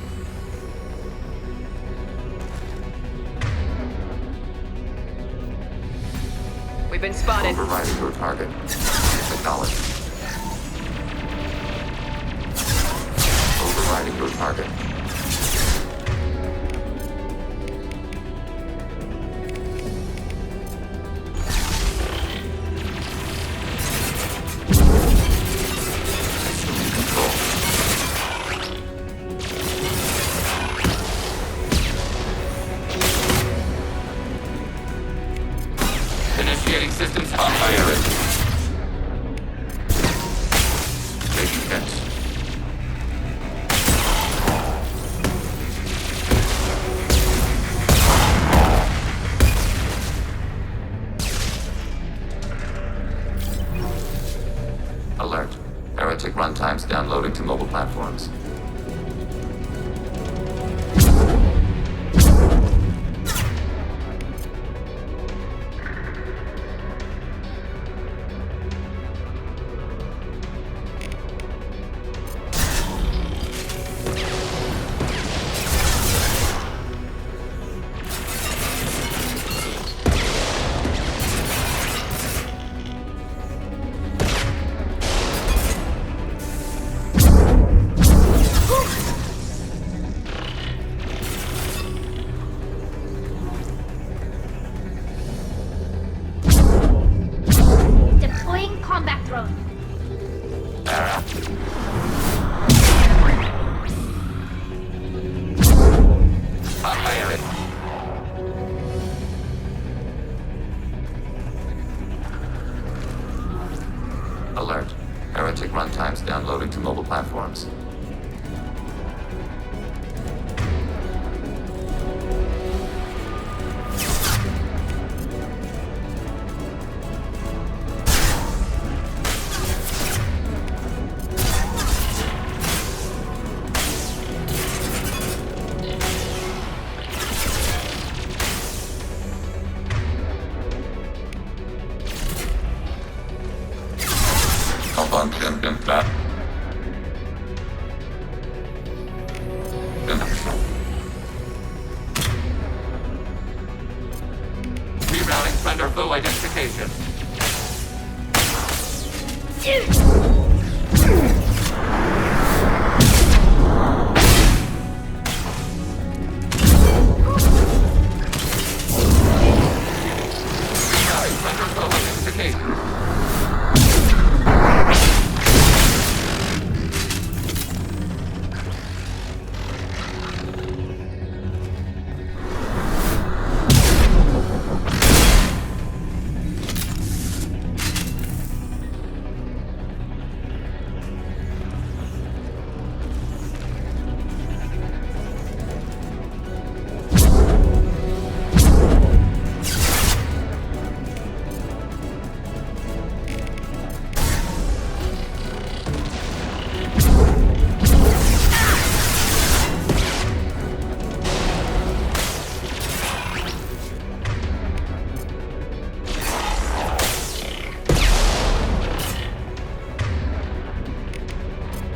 We've been spotted. Overriding your target. Acknowledged. Overriding your target. Assuming control. Initiating systems on-firing. Taking hits. Successful identification. Wonderful identification.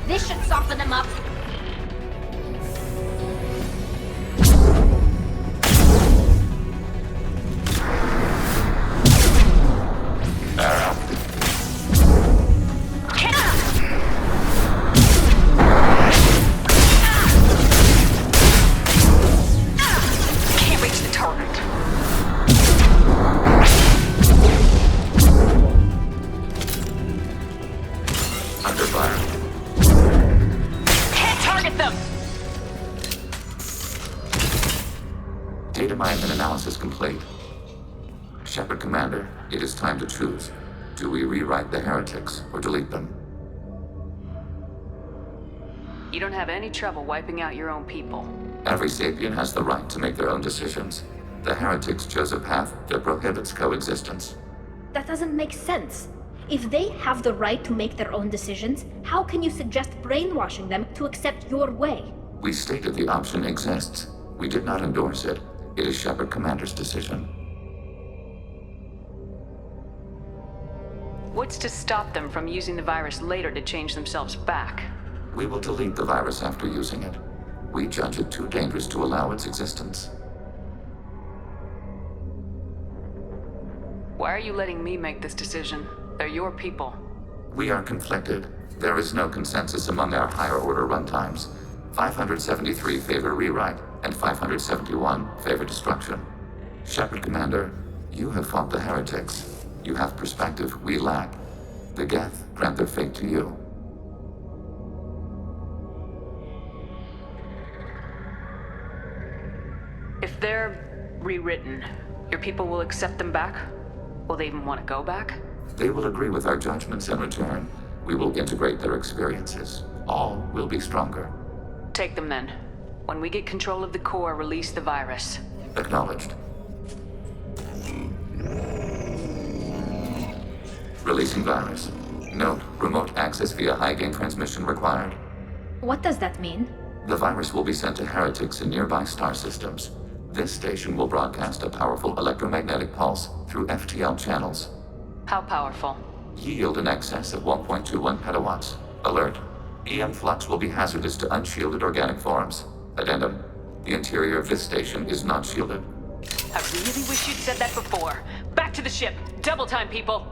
This should soften them up. Can't reach the turret. Under fire. Can't target them! Data mine and analysis complete. Shepard Commander, it is time to choose. Do we rewrite the heretics or delete them? You don't have any trouble wiping out your own people. Every sapient has the right to make their own decisions. The heretics chose a path that prohibits coexistence. That doesn't make sense. If they have the right to make their own decisions, how can you suggest brainwashing them to accept your way? We stated the option exists. We did not endorse it. It is Shepard Commander's decision. What's to stop them from using the virus later to change themselves back? We will delete the virus after using it. We judge it too dangerous to allow its existence. Why are you letting me make this decision? They're your people. We are conflicted. There is no consensus among our higher order runtimes. 573 favor rewrite, and 571 favor destruction. Shepard Commander, you have fought the heretics. You have perspective we lack. The Geth grant their fate to you. If they're rewritten, your people will accept them back? Will they even want to go back? They will agree with our judgments in return. We will integrate their experiences. All will be stronger. Take them then. When we get control of the core, release the virus. Acknowledged. Releasing virus. Note, remote access via high-gain transmission required. What does that mean? The virus will be sent to heretics in nearby star systems. This station will broadcast a powerful electromagnetic pulse through FTL channels. How powerful? Yield in excess of 1.21 petawatts. Alert. EM flux will be hazardous to unshielded organic forms. Addendum. The interior of this station is not shielded. I really wish you'd said that before. Back to the ship. Double time, people.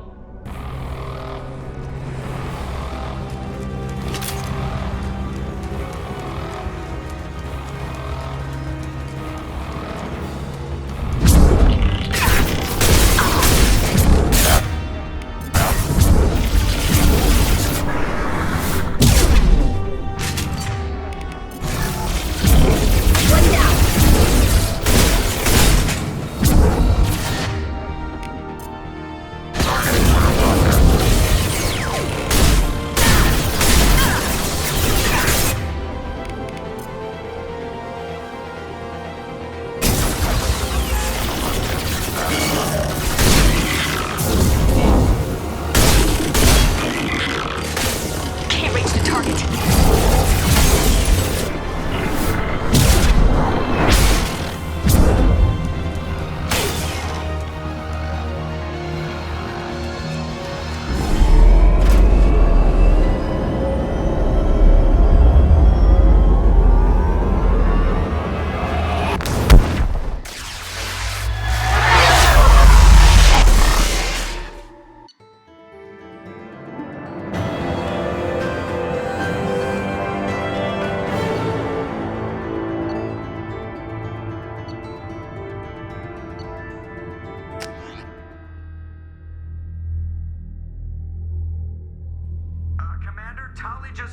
Target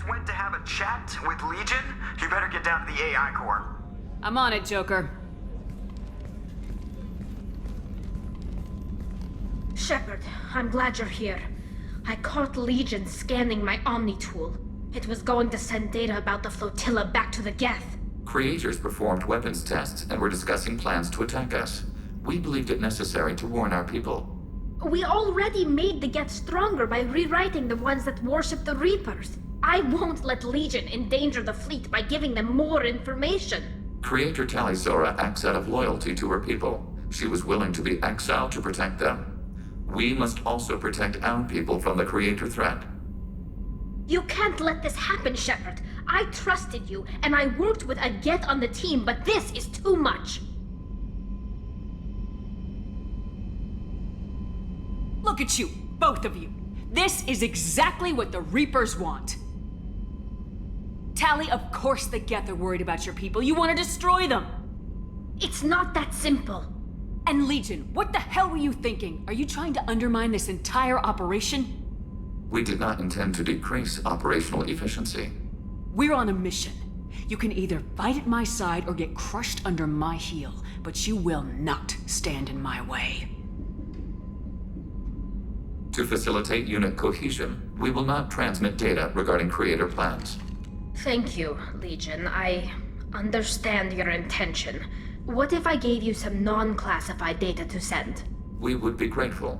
just went to have a chat with Legion, you better get down to the AI core. I'm on it, Joker. Shepard, I'm glad you're here. I caught Legion scanning my Omni tool. It was going to send data about the flotilla back to the Geth. Creators performed weapons tests and were discussing plans to attack us. We believed it necessary to warn our people. We already made the Geth stronger by rewriting the ones that worship the Reapers. I won't let Legion endanger the fleet by giving them more information. Creator Talisora acts out of loyalty to her people. She was willing to be exiled to protect them. We must also protect our people from the Creator threat. You can't let this happen, Shepard. I trusted you, and I worked with a Geth on the team, but this is too much. Look at you, both of you. This is exactly what the Reapers want. Tali, of course the Geth are worried about your people. You want to destroy them. It's not that simple. And Legion, what the hell were you thinking? Are you trying to undermine this entire operation? We did not intend to decrease operational efficiency. We're on a mission. You can either fight at my side or get crushed under my heel, but you will not stand in my way. To facilitate unit cohesion, we will not transmit data regarding Creator plans. Thank you, Legion. I understand your intention. What if I gave you some non-classified data to send? We would be grateful.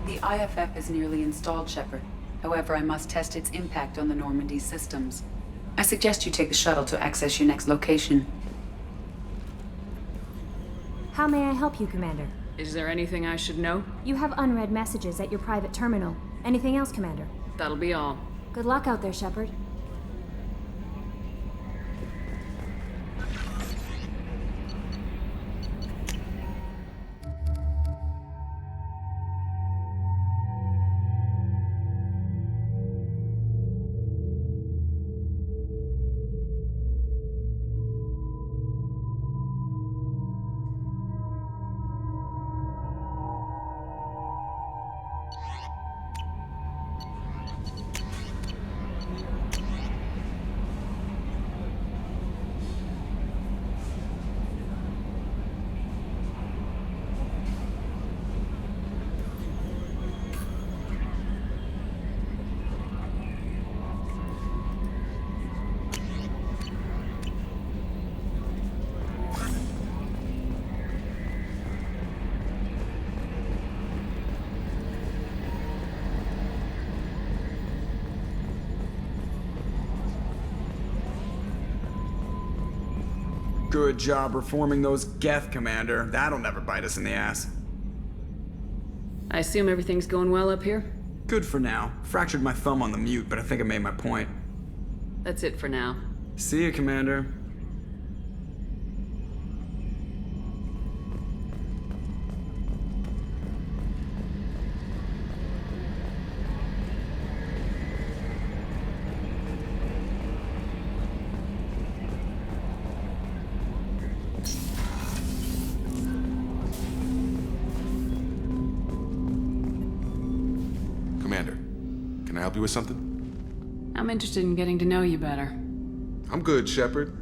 The IFF is nearly installed, Shepard. However, I must test its impact on the Normandy systems. I suggest you take the shuttle to access your next location. How may I help you, Commander? Is there anything I should know? You have unread messages at your private terminal. Anything else, Commander? That'll be all. Good luck out there, Shepard. Good job reforming those Geth, Commander. That'll never bite us in the ass. I assume everything's going well up here? Good for now. Fractured my thumb on the mute, but I think I made my point. That's it for now. See you, Commander. Can I help you with something? I'm interested in getting to know you better. I'm good, Shepard.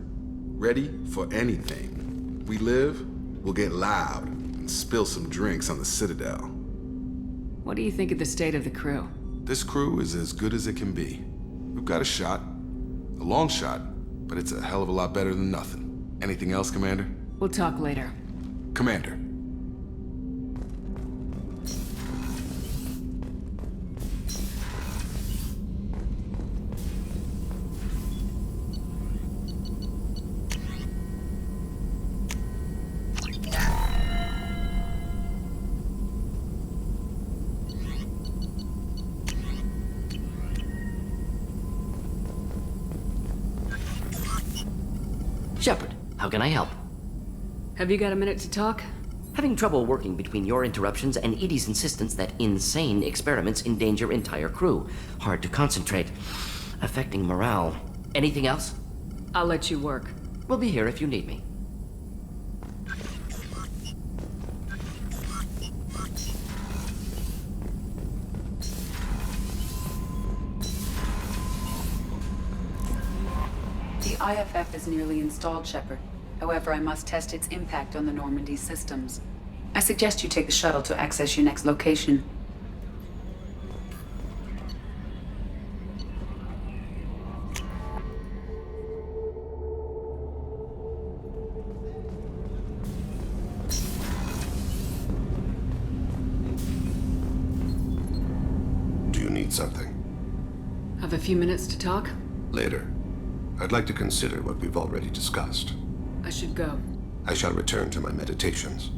Ready for anything. We live, we'll get loud and spill some drinks on the Citadel. What do you think of the state of the crew? This crew is as good as it can be. We've got a shot. A long shot, but it's a hell of a lot better than nothing. Anything else, Commander? We'll talk later. Commander. How can I help? Have you got a minute to talk? Having trouble working between your interruptions and Edie's insistence that insane experiments endanger entire crew. Hard to concentrate. Affecting morale. Anything else? I'll let you work. We'll be here if you need me. The IFF is nearly installed, Shepard. However, I must test its impact on the Normandy systems. I suggest you take the shuttle to access your next location. Do you need something? Have a few minutes to talk? Later. I'd like to consider what we've already discussed. I should go. I shall return to my meditations.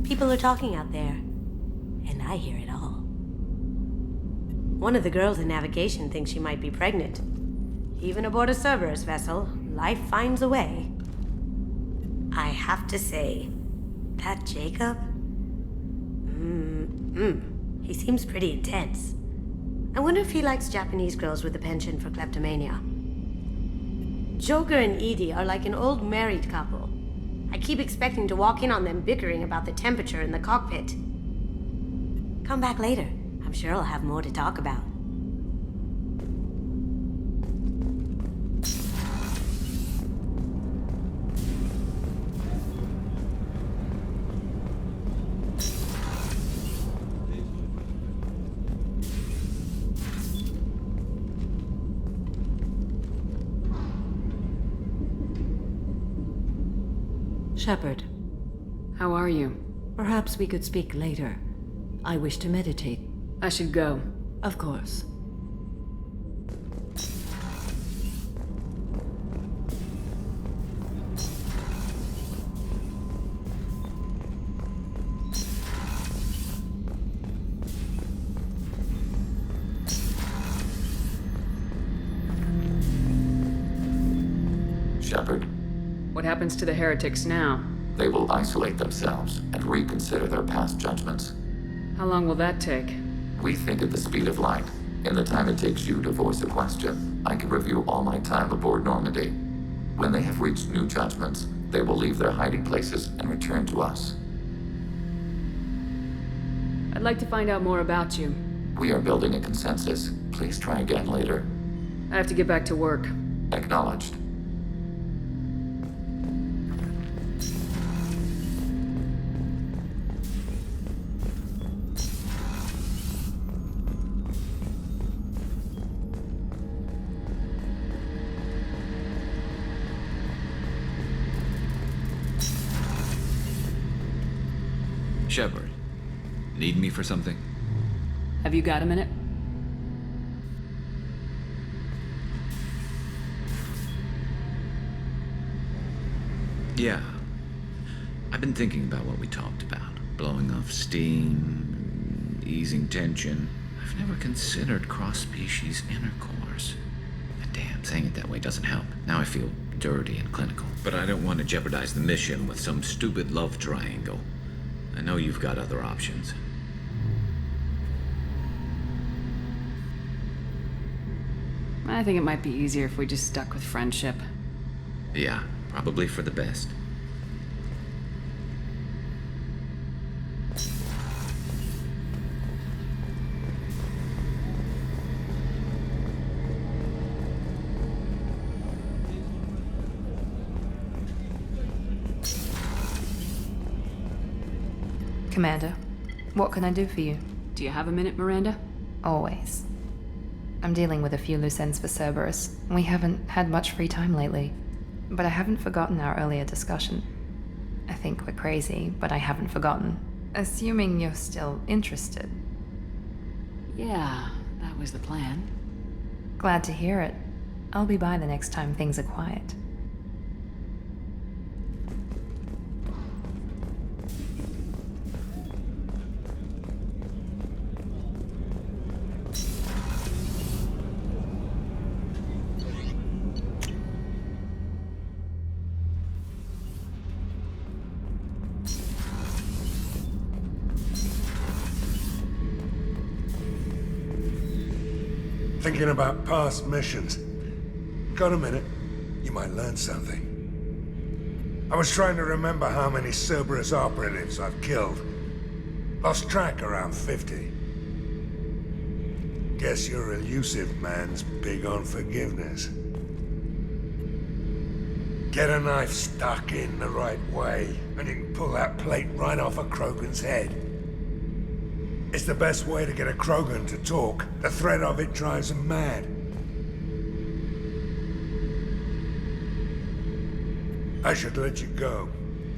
People are talking out there, and I hear it all. One of the girls in navigation thinks she might be pregnant. Even aboard a Cerberus vessel, life finds a way. I have to say, that Jacob? He seems pretty intense. I wonder if he likes Japanese girls with a penchant for kleptomania. Joker and Edie are like an old married couple. I keep expecting to walk in on them bickering about the temperature in the cockpit. Come back later. I'm sure I'll have more to talk about. Shepard. How are you? Perhaps we could speak later. I wish to meditate. I should go. Of course. Shepard, What happens to the heretics now? they will isolate themselves and reconsider their past judgments. How long will that take? We think at the speed of light. In the time it takes you to voice a question, I can review all my time aboard Normandy. When they have reached new judgments, they will leave their hiding places and return to us. I'd like to find out more about you. We are building a consensus. Please try again later. I have to get back to work. Acknowledged. Shepard, need me for something? Have you got a minute? Yeah. I've been thinking about what we talked about. Blowing off steam, easing tension. I've never considered cross-species intercourse. And damn, saying it that way doesn't help. Now I feel dirty and clinical. But I don't want to jeopardize the mission with some stupid love triangle. I know you've got other options. I think it might be easier if we just stuck with friendship. Yeah, probably for the best. Commander, what can I do for you? Do you have a minute, Miranda? Always. I'm dealing with a few loose ends for Cerberus. We haven't had much free time lately. But I haven't forgotten our earlier discussion. I think we're crazy, but I haven't forgotten. Assuming you're still interested. Yeah, that was the plan. Glad to hear it. I'll be by the next time things are quiet. Thinking about past missions. Got a minute? You might learn something. I was trying to remember how many Cerberus operatives I've killed. Lost track around 50. Guess your elusive man's big on forgiveness. Get a knife stuck in the right way, and you can pull that plate right off a Krogan's head. It's the best way to get a Krogan to talk. The threat of it drives him mad. I should let you go.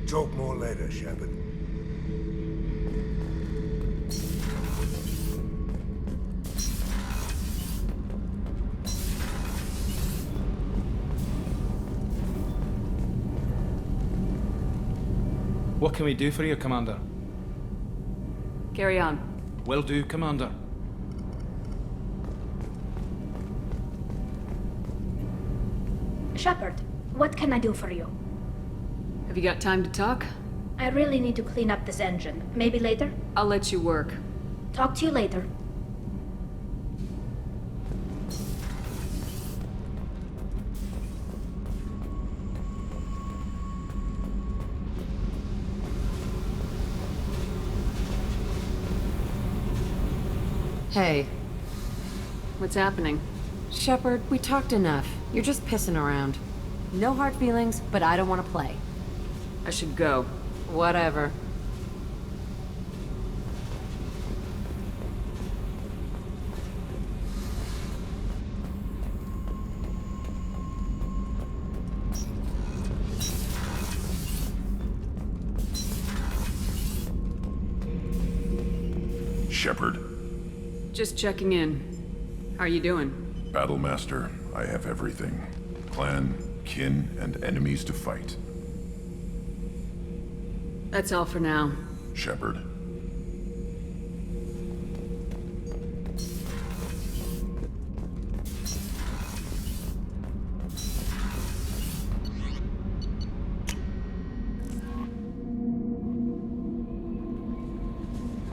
Talk more later, Shepard. What can we do for you, Commander? Carry on. Will do, Commander. Shepard, what can I do for you? Have you got time to talk? I really need to clean up this engine. Maybe later? I'll let you work. Talk to you later. Hey. What's happening? Shepard, we talked enough. You're just pissing around. No hard feelings, but I don't want to play. I should go. Whatever. Shepard. Just checking in. How are you doing? Battlemaster, I have everything. Clan, kin, and enemies to fight. That's all for now. Shepard.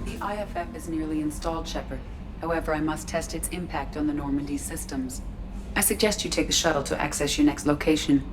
The IFF is nearly installed, Shepard. However, I must test its impact on the Normandy systems. I suggest you take the shuttle to access your next location.